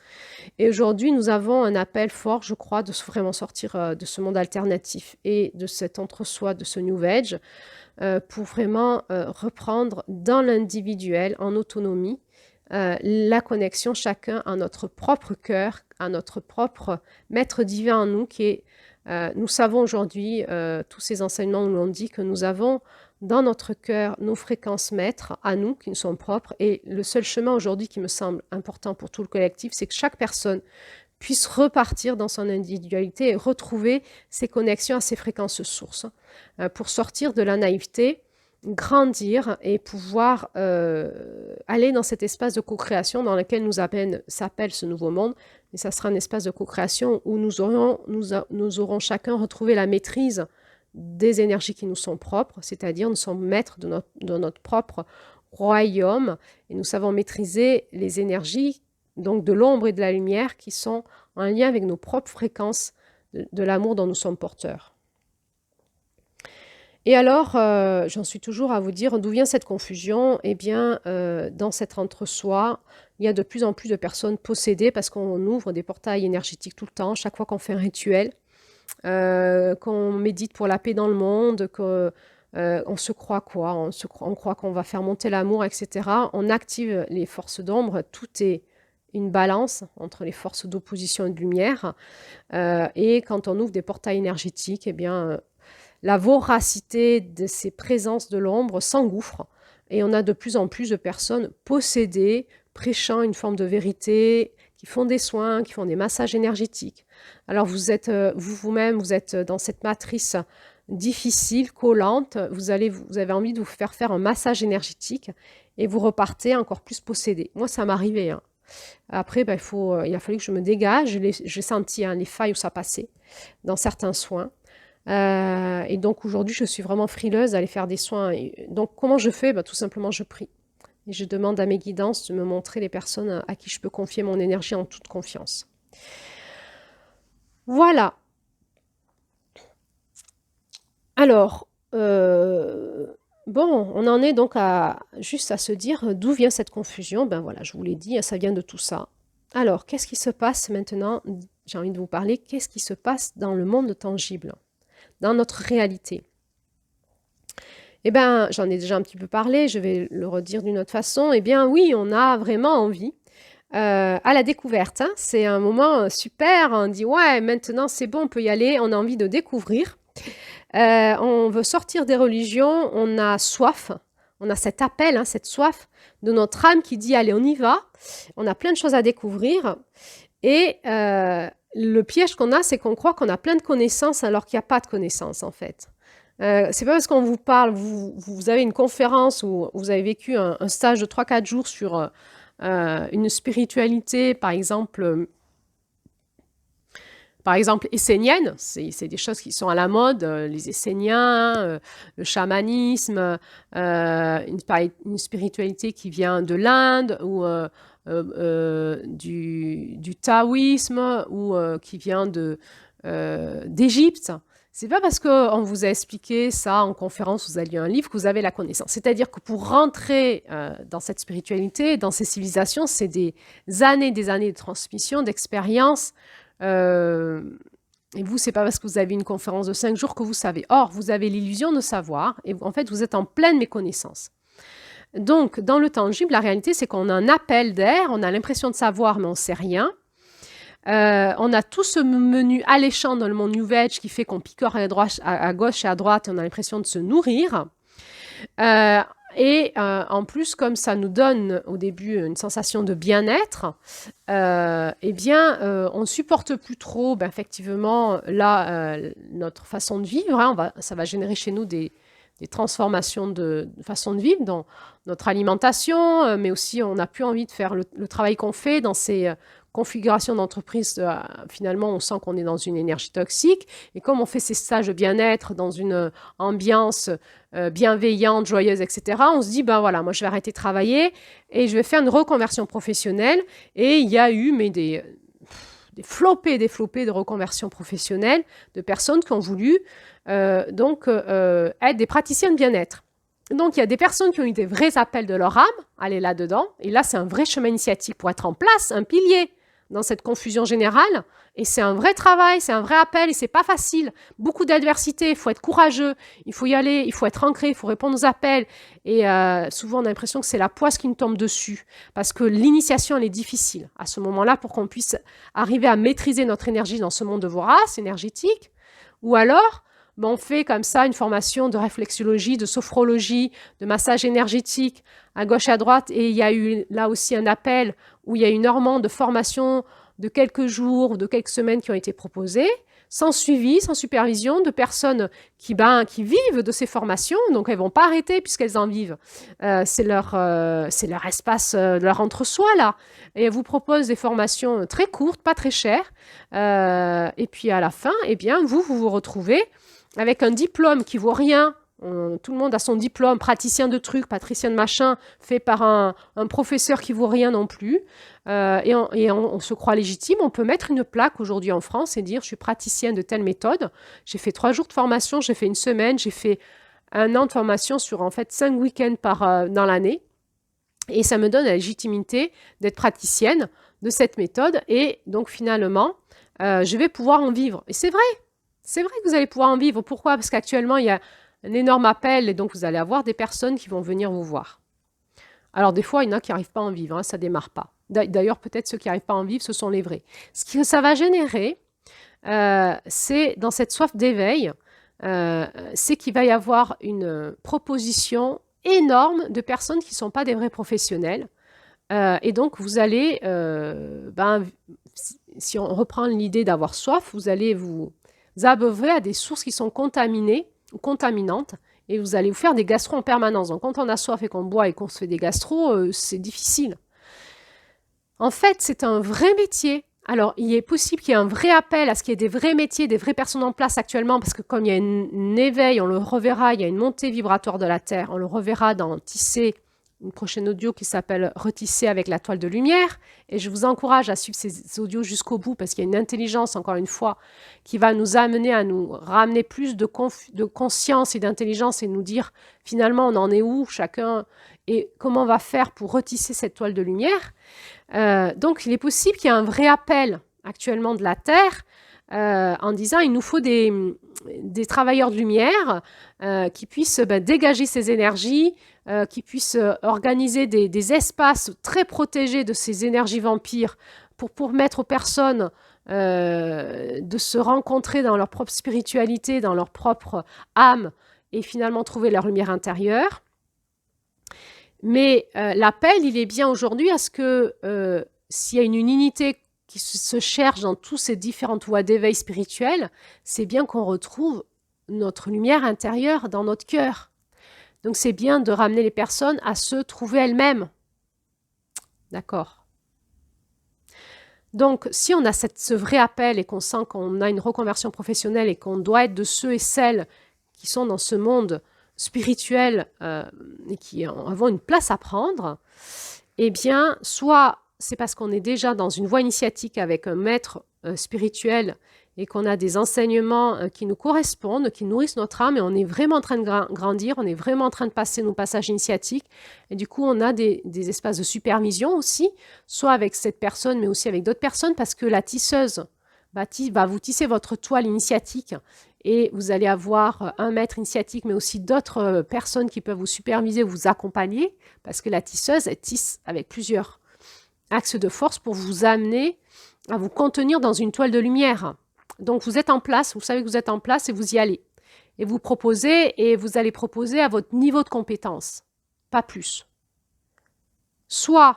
Et aujourd'hui, nous avons un appel fort, je crois, de vraiment sortir de ce monde alternatif et de cet entre-soi, de ce New Age, pour vraiment reprendre dans l'individuel, en autonomie, la connexion chacun à notre propre cœur, à notre propre maître divin en nous, qui est, nous savons aujourd'hui, tous ces enseignements nous l'ont dit, que nous avons dans notre cœur nos fréquences maîtres à nous, qui nous sont propres. Et le seul chemin aujourd'hui qui me semble important pour tout le collectif, c'est que chaque personne puisse repartir dans son individualité et retrouver ses connexions à ses fréquences sources, pour sortir de la naïveté, grandir et pouvoir aller dans cet espace de co-création dans lequel s'appelle ce nouveau monde. Et ça sera un espace de co-création où nous aurons chacun retrouvé la maîtrise des énergies qui nous sont propres, c'est-à-dire nous sommes maîtres de notre propre royaume et nous savons maîtriser les énergies donc de l'ombre et de la lumière qui sont en lien avec nos propres fréquences de l'amour dont nous sommes porteurs. Et alors, j'en suis toujours à vous dire d'où vient cette confusion. Eh bien, dans cet entre-soi, il y a de plus en plus de personnes possédées parce qu'on ouvre des portails énergétiques tout le temps, chaque fois qu'on fait un rituel, qu'on médite pour la paix dans le monde, qu'on se croit quoi, on croit qu'on va faire monter l'amour, etc. On active les forces d'ombre, tout est une balance entre les forces d'opposition et de lumière. Et quand on ouvre des portails énergétiques, eh bien, la voracité de ces présences de l'ombre s'engouffre et on a de plus en plus de personnes possédées, prêchant une forme de vérité, qui font des soins, qui font des massages énergétiques. Alors vous êtes vous-même, vous êtes dans cette matrice difficile, collante, vous avez envie de vous faire un massage énergétique et vous repartez encore plus possédé. Moi, ça m'est arrivé. Après, il a fallu que je me dégage. J'ai senti les failles où ça passait dans certains soins. Et donc aujourd'hui, je suis vraiment frileuse d'aller faire des soins. Et donc comment je fais? Tout simplement, je prie. Et je demande à mes guidances de me montrer les personnes à qui je peux confier mon énergie en toute confiance. Voilà. Alors, bon, on en est donc juste à se dire d'où vient cette confusion. Ben voilà, je vous l'ai dit, ça vient de tout ça. Alors, qu'est-ce qui se passe maintenant? J'ai envie de vous parler, qu'est-ce qui se passe dans le monde tangible, dans notre réalité? Eh bien, j'en ai déjà un petit peu parlé, je vais le redire d'une autre façon. Eh bien, oui, on a vraiment envie à la découverte. C'est un moment super, on dit, ouais, maintenant c'est bon, on peut y aller, on a envie de découvrir. On veut sortir des religions, on a soif, on a cet appel, cette soif de notre âme qui dit, allez, on y va. On a plein de choses à découvrir. Et le piège qu'on a, c'est qu'on croit qu'on a plein de connaissances alors qu'il n'y a pas de connaissances, en fait. C'est pas parce qu'on vous parle, vous avez une conférence ou vous avez vécu un stage de 3-4 jours sur une spiritualité, par exemple, Par exemple, essénienne, c'est des choses qui sont à la mode, les Esséniens, le chamanisme, une spiritualité qui vient de l'Inde ou du taoïsme ou qui vient d'Égypte. C'est pas parce qu'on vous a expliqué ça en conférence, vous avez lu un livre, que vous avez la connaissance. C'est-à-dire que pour rentrer dans cette spiritualité, dans ces civilisations, c'est des années de transmission, d'expérience. Euh, et vous, c'est pas parce que vous avez une conférence de 5 jours que vous savez. Or, vous avez l'illusion de savoir et en fait, vous êtes en pleine méconnaissance. Donc, dans le tangible, la réalité, c'est qu'on a un appel d'air, on a l'impression de savoir, mais on ne sait rien. On a tout ce menu alléchant dans le monde New Age qui fait qu'on picore à gauche et à droite et on a l'impression de se nourrir. En plus, comme ça nous donne au début une sensation de bien-être, on ne supporte plus trop, effectivement, là, notre façon de vivre. Hein, ça va générer chez nous des transformations de façon de vivre dans notre alimentation, mais aussi on n'a plus envie de faire le travail qu'on fait dans ces configuration d'entreprise, finalement, on sent qu'on est dans une énergie toxique. Et comme on fait ces stages de bien-être dans une ambiance bienveillante, joyeuse, etc., on se dit, ben voilà, moi je vais arrêter de travailler et je vais faire une reconversion professionnelle. Et il y a eu des flopées de reconversion professionnelle de personnes qui ont voulu être des praticiens de bien-être. Donc, il y a des personnes qui ont eu des vrais appels de leur âme, aller là-dedans. Et là, c'est un vrai chemin initiatique pour être en place, un pilier dans cette confusion générale. Et c'est un vrai travail, c'est un vrai appel et c'est pas facile. Beaucoup d'adversité, il faut être courageux, il faut y aller, il faut être ancré, il faut répondre aux appels. Et souvent, on a l'impression que c'est la poisse qui nous tombe dessus parce que l'initiation, elle est difficile à ce moment-là pour qu'on puisse arriver à maîtriser notre énergie dans ce monde de vorace énergétique. Ou alors, on fait comme ça une formation de réflexologie, de sophrologie, de massage énergétique à gauche et à droite. Et il y a eu là aussi un appel où il y a énormément de formations de quelques jours ou de quelques semaines qui ont été proposées, sans suivi, sans supervision, de personnes qui vivent de ces formations. Donc, elles ne vont pas arrêter puisqu'elles en vivent. C'est leur espace, leur entre-soi, là. Et elles vous proposent des formations très courtes, pas très chères. Et puis, à la fin, vous vous retrouvez avec un diplôme qui vaut rien. Tout le monde a son diplôme, praticien de trucs, patricien de machin, fait par un professeur qui vaut rien non plus. On se croit légitime. On peut mettre une plaque aujourd'hui en France et dire je suis praticien de telle méthode. J'ai fait 3 jours de formation, j'ai fait une semaine, j'ai fait 1 an de formation sur en fait 5 week-ends dans l'année. Et ça me donne la légitimité d'être praticienne de cette méthode. Et donc finalement, je vais pouvoir en vivre. Et c'est vrai. C'est vrai que vous allez pouvoir en vivre. Pourquoi? Parce qu'actuellement, il y a un énorme appel et donc vous allez avoir des personnes qui vont venir vous voir. Alors des fois, il y en a qui n'arrivent pas à en vivre, hein, ça ne démarre pas. D'ailleurs, peut-être ceux qui n'arrivent pas à en vivre, ce sont les vrais. Ce que ça va générer, c'est dans cette soif d'éveil, c'est qu'il va y avoir une proposition énorme de personnes qui ne sont pas des vrais professionnels. Et donc, vous allez, si on reprend l'idée d'avoir soif, vous allez vous abreuver à des sources qui sont contaminées ou contaminantes et vous allez vous faire des gastros en permanence. Donc, quand on a soif et qu'on boit et qu'on se fait des gastros, c'est difficile. En fait, c'est un vrai métier. Alors, il est possible qu'il y ait un vrai appel à ce qu'il y ait des vrais métiers, des vraies personnes en place actuellement, parce que comme il y a un éveil, on le reverra, il y a une montée vibratoire de la Terre, on le reverra dans Tisser, une prochaine audio qui s'appelle « Retisser avec la toile de lumière ». Et je vous encourage à suivre ces audios jusqu'au bout, parce qu'il y a une intelligence, encore une fois, qui va nous amener à nous ramener plus de conscience et d'intelligence et nous dire, finalement, on en est où, chacun, et comment on va faire pour retisser cette toile de lumière. Donc, il est possible qu'il y ait un vrai appel actuellement de la Terre en disant il nous faut des travailleurs de lumière qui puissent dégager ces énergies, qui puissent organiser des espaces très protégés de ces énergies vampires pour permettre aux personnes de se rencontrer dans leur propre spiritualité, dans leur propre âme et finalement trouver leur lumière intérieure. Mais l'appel, il est bien aujourd'hui à ce que s'il y a une unité qui se cherche dans toutes ces différentes voies d'éveil spirituel, c'est bien qu'on retrouve notre lumière intérieure dans notre cœur. Donc c'est bien de ramener les personnes à se trouver elles-mêmes. D'accord. Donc, si on a ce vrai appel et qu'on sent qu'on a une reconversion professionnelle et qu'on doit être de ceux et celles qui sont dans ce monde spirituel et qui avons une place à prendre, eh bien, soit c'est parce qu'on est déjà dans une voie initiatique avec un maître spirituel et qu'on a des enseignements qui nous correspondent, qui nourrissent notre âme et on est vraiment en train de grandir, on est vraiment en train de passer nos passages initiatiques et du coup on a des espaces de supervision aussi, soit avec cette personne mais aussi avec d'autres personnes parce que la tisseuse va vous tisser votre toile initiatique et vous allez avoir un maître initiatique mais aussi d'autres personnes qui peuvent vous superviser, vous accompagner parce que la tisseuse elle tisse avec plusieurs axes de force pour vous amener à vous contenir dans une toile de lumière. Donc vous êtes en place, vous savez que vous êtes en place et vous y allez. Et vous proposez et vous allez proposer à votre niveau de compétence, pas plus. Soit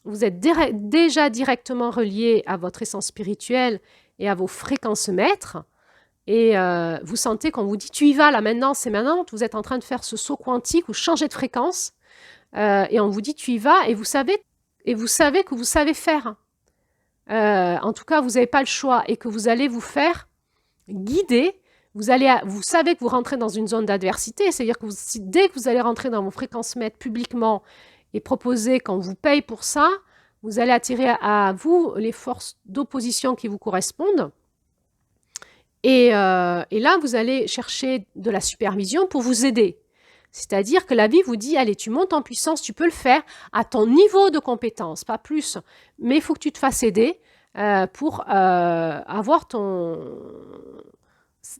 vous êtes déjà directement relié à votre essence spirituelle et à vos fréquences maîtres et vous sentez qu'on vous dit tu y vas là maintenant, c'est maintenant, vous êtes en train de faire ce saut quantique ou changer de fréquence et on vous dit tu y vas et vous savez que vous savez faire. En tout cas, vous n'avez pas le choix et que vous allez vous faire guider. Vous savez que vous rentrez dans une zone d'adversité, c'est-à-dire que dès que vous allez rentrer dans vos fréquences maîtres publiquement et proposer qu'on vous paye pour ça, vous allez attirer à vous les forces d'opposition qui vous correspondent. Et là, vous allez chercher de la supervision pour vous aider. C'est-à-dire que la vie vous dit, allez, tu montes en puissance, tu peux le faire à ton niveau de compétence, pas plus. Mais il faut que tu te fasses aider pour avoir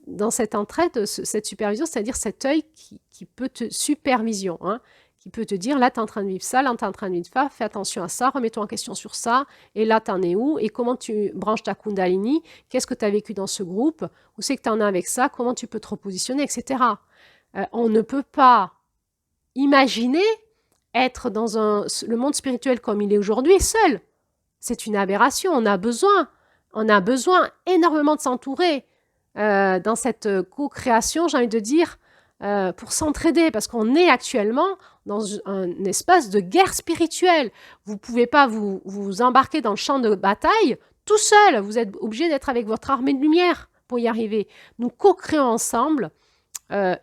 dans cette entraide, cette supervision, c'est-à-dire cet œil qui peut te supervision, hein, qui peut te dire, là, tu es en train de vivre ça, là, tu es en train de vivre ça, fais attention à ça, remets-toi en question sur ça, et là, tu en es où, et comment tu branches ta Kundalini, qu'est-ce que tu as vécu dans ce groupe, où c'est que tu en es avec ça, comment tu peux te repositionner, etc. On ne peut pas imaginer être dans le monde spirituel comme il est aujourd'hui seul. C'est une aberration. On a besoin énormément de s'entourer dans cette co-création, j'ai envie de dire, pour s'entraider, parce qu'on est actuellement dans un espace de guerre spirituelle. Vous ne pouvez pas vous embarquer dans le champ de bataille tout seul. Vous êtes obligé d'être avec votre armée de lumière pour y arriver. Nous co-créons ensemble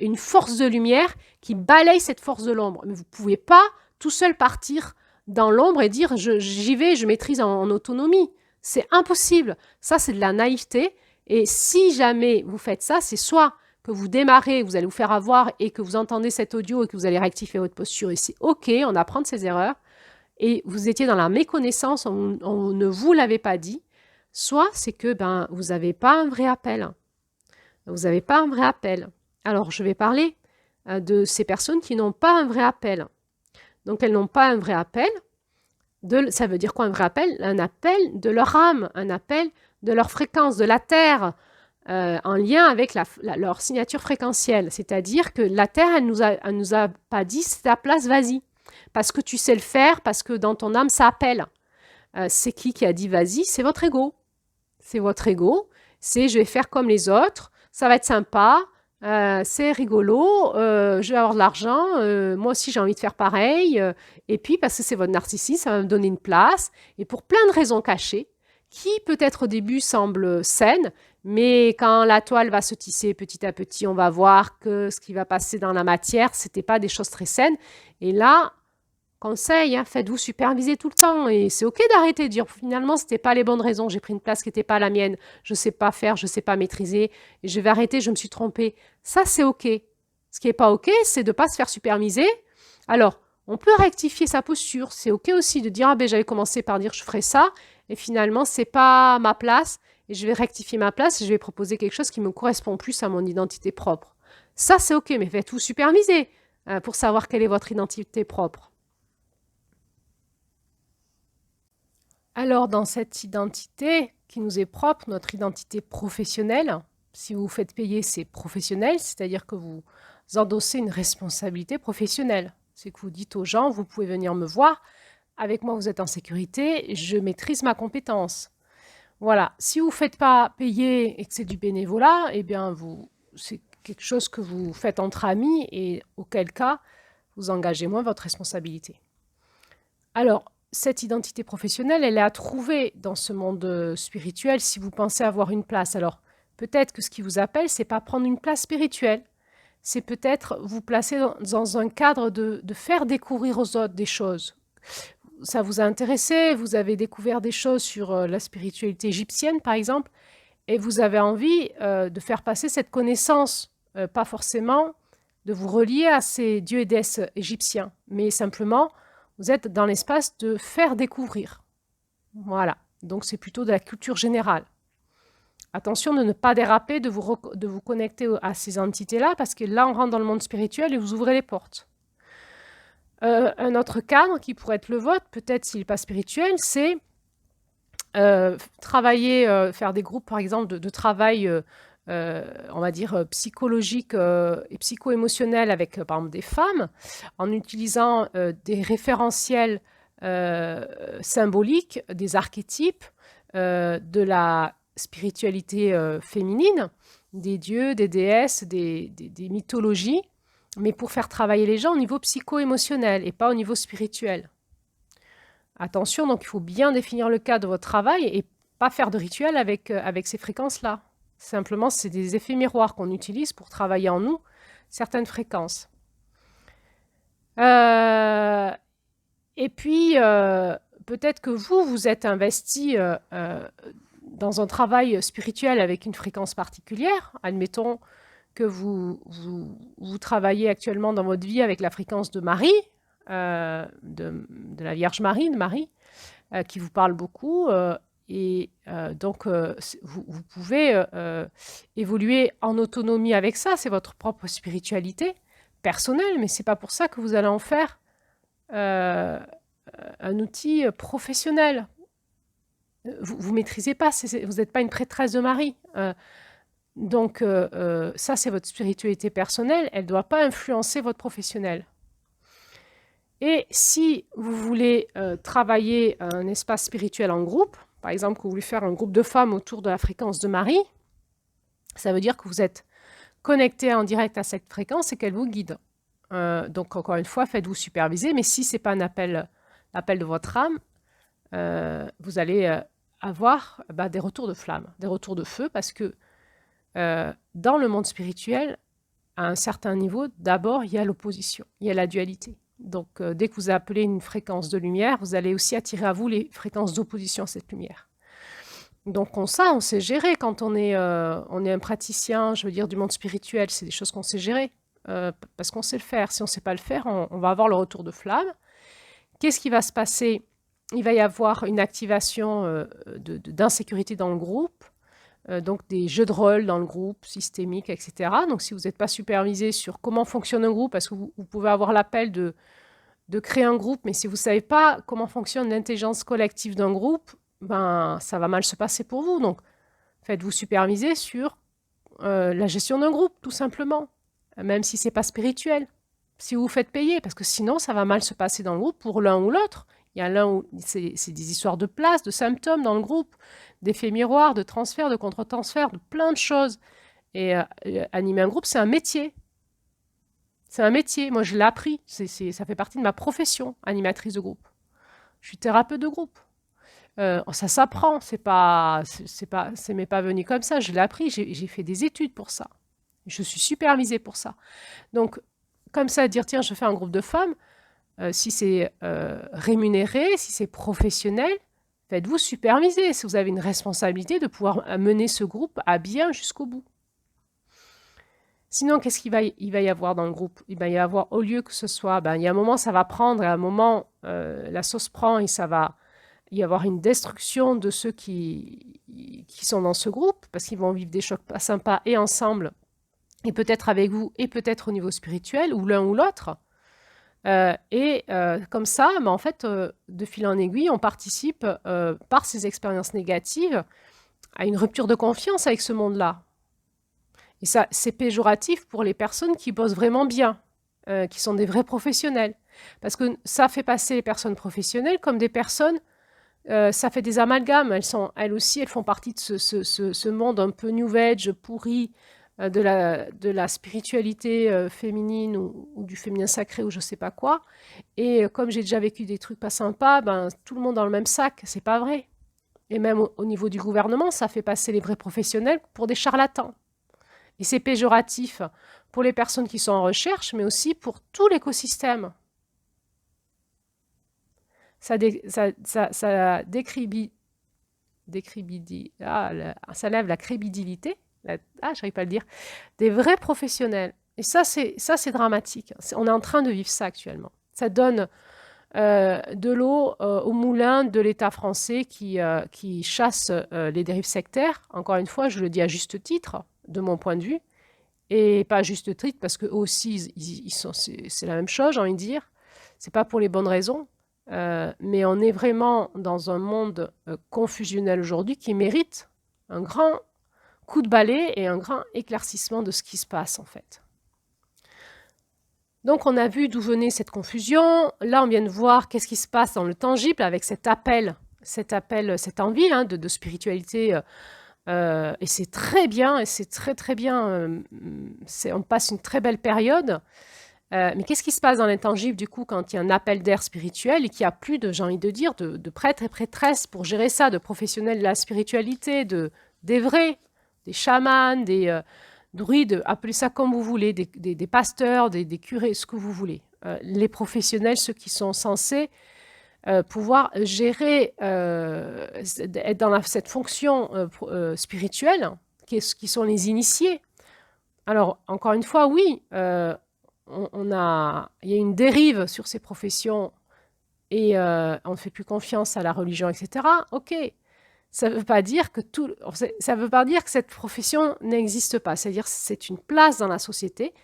une force de lumière qui balaye cette force de l'ombre. Mais vous ne pouvez pas tout seul partir dans l'ombre et dire j'y vais, je maîtrise en autonomie. C'est impossible. Ça, c'est de la naïveté. Et si jamais vous faites ça, c'est soit que vous démarrez, vous allez vous faire avoir et que vous entendez cet audio et que vous allez rectifier votre posture et c'est OK, on apprend de ses erreurs. Et vous étiez dans la méconnaissance, on ne vous l'avait pas dit. Soit c'est que vous n'avez pas un vrai appel. Vous n'avez pas un vrai appel. Alors, je vais parler de ces personnes qui n'ont pas un vrai appel. Donc, elles n'ont pas un vrai appel. Ça veut dire quoi un vrai appel? Un appel de leur âme, un appel de leur fréquence, de la Terre, en lien avec leur signature fréquentielle. C'est-à-dire que la Terre, elle nous a pas dit c'est ta place, vas-y. Parce que tu sais le faire, parce que dans ton âme, ça appelle. C'est qui a dit vas-y? C'est votre ego. C'est votre ego. C'est je vais faire comme les autres, ça va être sympa. C'est rigolo, je vais avoir de l'argent, moi aussi j'ai envie de faire pareil, et puis parce que c'est votre narcissisme, ça va me donner une place, et pour plein de raisons cachées, qui peut-être au début semblent saines, mais quand la toile va se tisser petit à petit, on va voir que ce qui va passer dans la matière, ce n'était pas des choses très saines, et là, conseil, hein, faites-vous superviser tout le temps. Et c'est OK d'arrêter de dire finalement, ce n'était pas les bonnes raisons. J'ai pris une place qui n'était pas la mienne. Je ne sais pas faire, je ne sais pas maîtriser. Et je vais arrêter, je me suis trompée. Ça, c'est OK. Ce qui n'est pas OK, c'est de ne pas se faire superviser. Alors, on peut rectifier sa posture. C'est OK aussi de dire, j'avais commencé par dire je ferai ça. Et finalement, ce n'est pas ma place. Et je vais rectifier ma place et je vais proposer quelque chose qui me correspond plus à mon identité propre. Ça, c'est OK, mais faites-vous superviser pour savoir quelle est votre identité propre. Alors, dans cette identité qui nous est propre, notre identité professionnelle, si vous vous faites payer, c'est professionnel, c'est-à-dire que vous endossez une responsabilité professionnelle. C'est que vous dites aux gens, vous pouvez venir me voir, avec moi vous êtes en sécurité, je maîtrise ma compétence. Voilà, si vous ne faites pas payer et que c'est du bénévolat, eh bien, c'est quelque chose que vous faites entre amis et auquel cas, vous engagez moins votre responsabilité. Alors, cette identité professionnelle, elle est à trouver dans ce monde spirituel si vous pensez avoir une place. Alors, peut-être que ce qui vous appelle, c'est pas prendre une place spirituelle. C'est peut-être vous placer dans un cadre de faire découvrir aux autres des choses. Ça vous a intéressé, vous avez découvert des choses sur la spiritualité égyptienne, par exemple, et vous avez envie de faire passer cette connaissance, pas forcément de vous relier à ces dieux et déesses égyptiens, mais simplement, vous êtes dans l'espace de faire découvrir. Voilà, donc c'est plutôt de la culture générale. Attention de ne pas déraper, de vous connecter à ces entités-là, parce que là, on rentre dans le monde spirituel et vous ouvrez les portes. Un autre cadre qui pourrait être le vôtre, peut-être s'il n'est pas spirituel, c'est travailler, faire des groupes, par exemple, de travail, on va dire, psychologique et psycho-émotionnel avec, par exemple, des femmes, en utilisant des référentiels symboliques, des archétypes, de la spiritualité féminine, des dieux, des déesses, des mythologies, mais pour faire travailler les gens au niveau psycho-émotionnel et pas au niveau spirituel. Attention, donc il faut bien définir le cadre de votre travail et pas faire de rituel avec ces fréquences-là. Simplement, c'est des effets miroirs qu'on utilise pour travailler en nous certaines fréquences. Et puis, peut-être que vous êtes investi dans un travail spirituel avec une fréquence particulière. Admettons que vous travaillez actuellement dans votre vie avec la fréquence de Marie, de la Vierge Marie, de Marie, qui vous parle beaucoup. Donc, vous pouvez évoluer en autonomie avec ça. C'est votre propre spiritualité personnelle, mais ce n'est pas pour ça que vous allez en faire un outil professionnel. Vous ne maîtrisez pas, vous n'êtes pas une prêtresse de Marie. Donc, ça, c'est votre spiritualité personnelle. Elle ne doit pas influencer votre professionnel. Et si vous voulez travailler un espace spirituel en groupe, par exemple, que vous voulez faire un groupe de femmes autour de la fréquence de Marie, ça veut dire que vous êtes connecté en direct à cette fréquence et qu'elle vous guide. Donc, encore une fois, faites-vous superviser, mais si ce n'est pas l'appel de votre âme, vous allez avoir des retours de flamme, des retours de feu, parce que dans le monde spirituel, à un certain niveau, d'abord, il y a l'opposition, il y a la dualité. Donc, dès que vous appelez une fréquence de lumière, vous allez aussi attirer à vous les fréquences d'opposition à cette lumière. Donc, on sait gérer quand on est un praticien, je veux dire, du monde spirituel. C'est des choses qu'on sait gérer, parce qu'on sait le faire. Si on ne sait pas le faire, on va avoir le retour de flamme. Qu'est-ce qui va se passer? Il va y avoir une activation d'insécurité dans le groupe, donc des jeux de rôle dans le groupe, systémique, etc. Donc, si vous n'êtes pas supervisé sur comment fonctionne un groupe, parce que vous pouvez avoir l'appel de créer un groupe, mais si vous ne savez pas comment fonctionne l'intelligence collective d'un groupe, ça va mal se passer pour vous. Donc, faites-vous superviser sur la gestion d'un groupe, tout simplement, même si ce n'est pas spirituel. Si vous vous faites payer, parce que sinon, ça va mal se passer dans le groupe pour l'un ou l'autre. Il y a l'un où c'est des histoires de place, de symptômes dans le groupe, d'effets miroirs, de transferts, de contre-transferts, de plein de choses. Et animer un groupe, c'est un métier. C'est un métier. Moi, je l'ai appris. Ça fait partie de ma profession, animatrice de groupe. Je suis thérapeute de groupe. Ça s'apprend. C'est pas venu comme ça. Je l'ai appris. J'ai fait des études pour ça. Je suis supervisée pour ça. Donc, comme ça, dire, tiens, je fais un groupe de femmes, si c'est rémunéré, si c'est professionnel, faites-vous superviser. Si vous avez une responsabilité de pouvoir mener ce groupe à bien jusqu'au bout. Sinon, qu'est-ce qu'il va y avoir dans le groupe? Il va y avoir, au lieu que ce soit, il y a un moment, ça va prendre, et à un moment, la sauce prend et ça va y avoir une destruction de ceux qui sont dans ce groupe, parce qu'ils vont vivre des chocs pas sympas et ensemble, et peut-être avec vous, et peut-être au niveau spirituel, ou l'un ou l'autre. Comme ça, en fait, de fil en aiguille, on participe, par ces expériences négatives, à une rupture de confiance avec ce monde-là. Et ça, c'est péjoratif pour les personnes qui bossent vraiment bien, qui sont des vrais professionnels. Parce que ça fait passer les personnes professionnelles comme des personnes, ça fait des amalgames. Elles aussi, elles font partie de ce monde un peu new age, pourri, de la spiritualité féminine ou du féminin sacré ou je sais pas quoi. Et comme j'ai déjà vécu des trucs pas sympas, ben, tout le monde dans le même sac, c'est pas vrai. Et même au niveau du gouvernement, ça fait passer les vrais professionnels pour des charlatans. Et c'est péjoratif pour les personnes qui sont en recherche, mais aussi pour tout l'écosystème. Ça ça lève la crédibilité, j'arrive pas à le dire, des vrais professionnels. Et ça, c'est dramatique. On est en train de vivre ça actuellement. Ça donne de l'eau au moulin de l'État français qui chasse les dérives sectaires. Encore une fois, je le dis à juste titre, de mon point de vue, et pas à juste titre parce qu'eux aussi, c'est la même chose, j'ai envie de dire. C'est pas pour les bonnes raisons. Mais on est vraiment dans un monde confusionnel aujourd'hui qui mérite un grand coup de balai et un grand éclaircissement de ce qui se passe en fait. Donc on a vu d'où venait cette confusion. Là, on vient de voir qu'est-ce qui se passe dans le tangible avec cet appel, cette envie de spiritualité. Et c'est très bien, et c'est très très bien. On passe une très belle période. Mais qu'est-ce qui se passe dans l'intangible, du coup, quand il y a un appel d'air spirituel et qu'il n'y a plus de, j'ai envie de dire, de prêtres et prêtresses pour gérer ça, de professionnels de la spiritualité, des vrais, des chamans, des druides, appelez ça comme vous voulez, des pasteurs, des curés, ce que vous voulez. Les professionnels, ceux qui sont censés pouvoir gérer, être dans cette fonction spirituelle, qui sont les initiés. Alors, encore une fois, oui, il y a une dérive sur ces professions et on ne fait plus confiance à la religion, etc. Ok, ça ne veut pas dire que ça veut pas dire que cette profession n'existe pas. C'est-à-dire que c'est une place dans la société.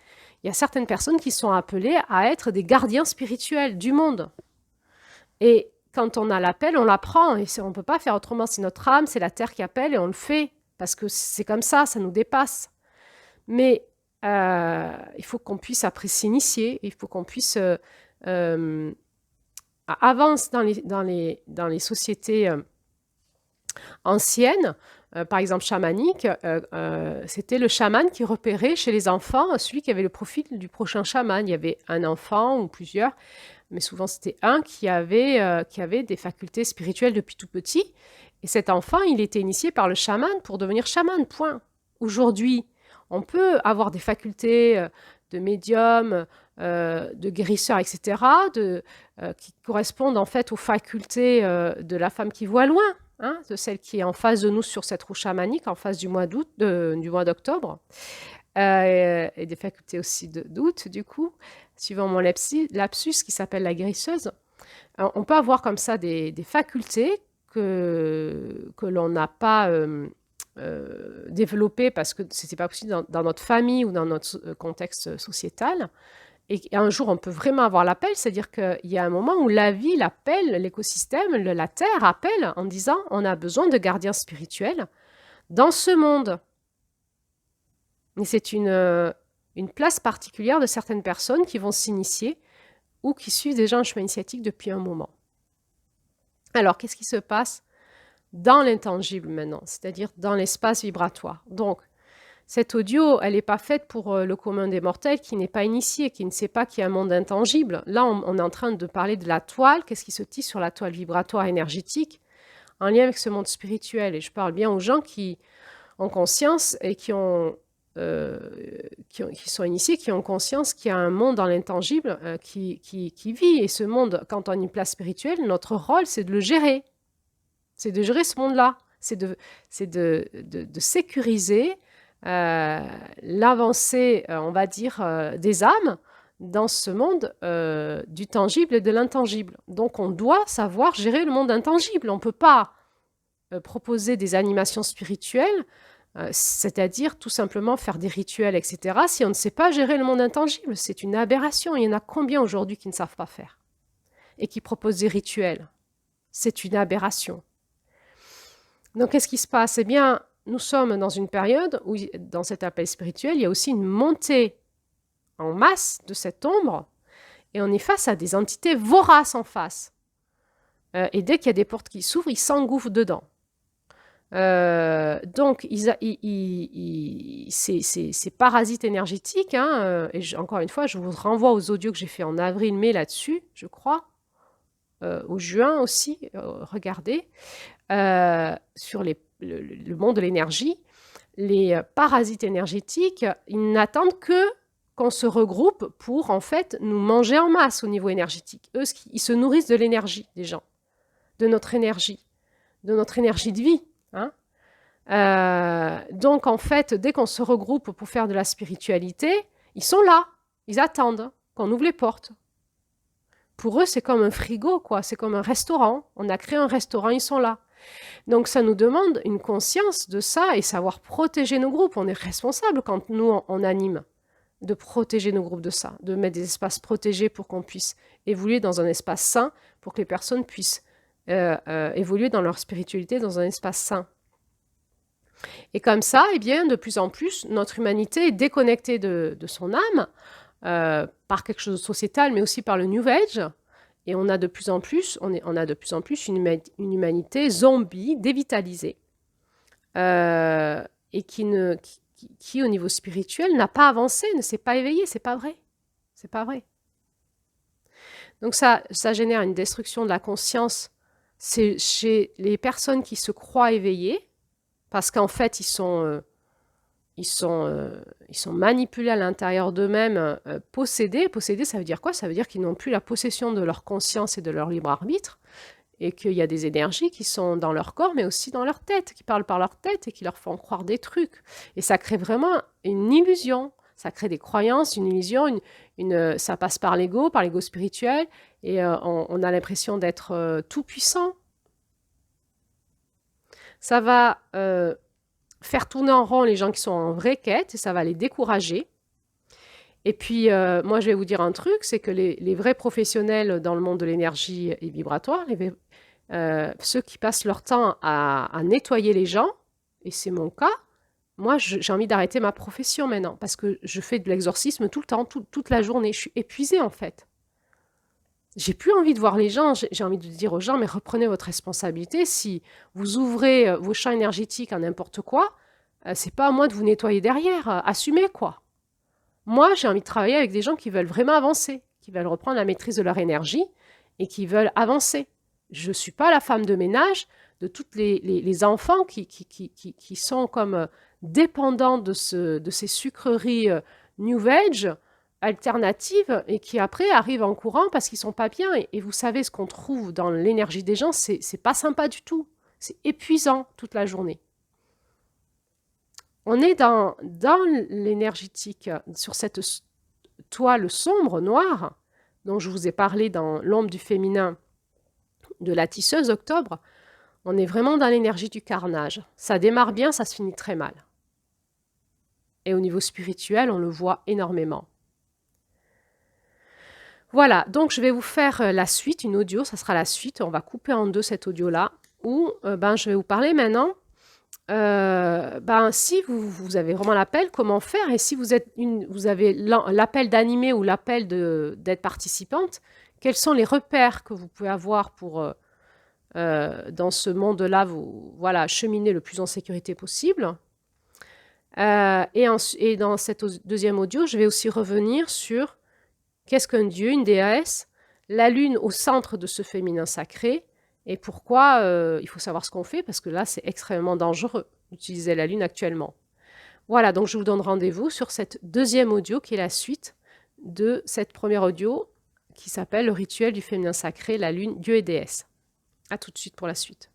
Il y a certaines personnes qui sont appelées à être des gardiens spirituels du monde. Et quand on a l'appel, on l'apprend. Et on ne peut pas faire autrement. C'est notre âme, c'est la terre qui appelle et on le fait. Parce que c'est comme ça nous dépasse. Mais il faut qu'on puisse après s'initier. Il faut qu'on puisse avance dans les sociétés anciennes. Par exemple, chamanique, c'était le chaman qui repérait chez les enfants celui qui avait le profil du prochain chaman. Il y avait un enfant ou plusieurs, mais souvent c'était un qui avait des facultés spirituelles depuis tout petit. Et cet enfant, il était initié par le chaman pour devenir chaman, point. Aujourd'hui, on peut avoir des facultés de médium, de guérisseur, etc., qui correspondent en fait aux facultés de la femme qui voit loin, hein, de celle qui est en face de nous sur cette roue chamanique, en face du mois d'octobre, et des facultés aussi d'août, du coup, suivant mon lapsus, qui s'appelle la guérisseuse. Alors, on peut avoir comme ça des facultés que l'on n'a pas développées parce que ce n'était pas possible dans notre famille ou dans notre contexte sociétal. Et un jour, on peut vraiment avoir l'appel, c'est-à-dire qu'il y a un moment où la vie l'appelle, l'écosystème, la Terre appelle en disant « on a besoin de gardiens spirituels dans ce monde ». Et c'est une place particulière de certaines personnes qui vont s'initier ou qui suivent déjà un chemin initiatique depuis un moment. Alors, qu'est-ce qui se passe dans l'intangible maintenant, c'est-à-dire dans l'espace vibratoire? Donc, cette audio, elle n'est pas faite pour le commun des mortels qui n'est pas initié, qui ne sait pas qu'il y a un monde intangible. Là, on est en train de parler de la toile, qu'est-ce qui se tisse sur la toile vibratoire énergétique, en lien avec ce monde spirituel. Et je parle bien aux gens qui ont conscience et qui sont initiés, qui ont conscience qu'il y a un monde dans l'intangible qui vit. Et ce monde, quand on a une place spirituelle, notre rôle, c'est de le gérer. C'est de gérer ce monde-là. C'est de sécuriser l'avancée, on va dire, des âmes dans ce monde du tangible et de l'intangible. Donc on doit savoir gérer le monde intangible. On ne peut pas proposer des animations spirituelles, c'est-à-dire tout simplement faire des rituels, etc., si on ne sait pas gérer le monde intangible. C'est une aberration. Il y en a combien aujourd'hui qui ne savent pas faire et qui proposent des rituels? C'est une aberration. Donc qu'est-ce qui se passe? Eh bien, nous sommes dans une période où, dans cet appel spirituel, il y a aussi une montée en masse de cette ombre et on est face à des entités voraces en face. Et dès qu'il y a des portes qui s'ouvrent, ils s'engouffrent dedans. Donc, ces parasites énergétiques, hein, et encore une fois, je vous renvoie aux audios que j'ai fait en avril-mai là-dessus, je crois, au juin aussi, regardez, sur le monde de l'énergie. Les parasites énergétiques, ils n'attendent que qu'on se regroupe pour, en fait, nous manger en masse au niveau énergétique. Eux, ils se nourrissent de l'énergie des gens, de notre énergie de vie, hein. Donc, en fait, dès qu'on se regroupe pour faire de la spiritualité, ils sont là, ils attendent qu'on ouvre les portes. Pour eux, c'est comme un frigo, quoi. C'est comme un restaurant. On a créé un restaurant, ils sont là. Donc, ça nous demande une conscience de ça et savoir protéger nos groupes. On est responsable quand nous, on anime, de protéger nos groupes de ça, de mettre des espaces protégés pour qu'on puisse évoluer dans un espace sain, pour que les personnes puissent évoluer dans leur spiritualité dans un espace sain. Et comme ça, eh bien, de plus en plus, notre humanité est déconnectée de son âme par quelque chose de sociétal, mais aussi par le New Age. Et on a de plus en plus, une humanité zombie, dévitalisée, et qui, au niveau spirituel, n'a pas avancé, ne s'est pas éveillé. C'est pas vrai. C'est pas vrai. Donc ça génère une destruction de la conscience chez les personnes qui se croient éveillées, parce qu'en fait, ils sont manipulés à l'intérieur d'eux-mêmes, possédés. Possédés, ça veut dire quoi? Ça veut dire qu'ils n'ont plus la possession de leur conscience et de leur libre arbitre, et qu'il y a des énergies qui sont dans leur corps, mais aussi dans leur tête, qui parlent par leur tête et qui leur font croire des trucs. Et ça crée vraiment une illusion. Ça crée des croyances, une illusion, ça passe par l'ego spirituel, et on a l'impression d'être tout puissant. Ça va faire tourner en rond les gens qui sont en vraie quête, et ça va les décourager. Et puis, moi, je vais vous dire un truc, c'est que les vrais professionnels dans le monde de l'énergie et vibratoire, ceux qui passent leur temps à nettoyer les gens, et c'est mon cas, moi, j'ai envie d'arrêter ma profession maintenant, parce que je fais de l'exorcisme tout le temps, toute la journée. Je suis épuisée, en fait. J'ai plus envie de voir les gens, j'ai envie de dire aux gens, mais reprenez votre responsabilité. Si vous ouvrez vos champs énergétiques à n'importe quoi, c'est pas à moi de vous nettoyer derrière. Assumez, quoi. Moi, j'ai envie de travailler avec des gens qui veulent vraiment avancer, qui veulent reprendre la maîtrise de leur énergie et qui veulent avancer. Je ne suis pas la femme de ménage de tous les enfants qui sont comme dépendants de ces sucreries New Age alternatives et qui après arrivent en courant parce qu'ils sont pas bien. Et vous savez, ce qu'on trouve dans l'énergie des gens, c'est pas sympa du tout. C'est épuisant toute la journée. On est dans l'énergétique, sur cette toile sombre, noire, dont je vous ai parlé dans l'ombre du féminin de la tisseuse Octobre. On est vraiment dans l'énergie du carnage. Ça démarre bien, ça se finit très mal. Et au niveau spirituel, on le voit énormément. Voilà, donc je vais vous faire la suite, une audio, ça sera la suite. On va couper en deux cet audio-là, où je vais vous parler maintenant. Si vous avez vraiment l'appel, comment faire? Et si vous avez l'appel d'animer ou l'appel d'être participante, quels sont les repères que vous pouvez avoir pour, dans ce monde-là, cheminer le plus en sécurité possible? Et dans cette deuxième audio, je vais aussi revenir sur qu'est-ce qu'un dieu, une déesse, la lune au centre de ce féminin sacré, et pourquoi il faut savoir ce qu'on fait, parce que là, c'est extrêmement dangereux d'utiliser la lune actuellement. Voilà, donc je vous donne rendez-vous sur cette deuxième audio qui est la suite de cette première audio qui s'appelle « Le rituel du féminin sacré, la lune, dieu et déesse ». À tout de suite pour la suite.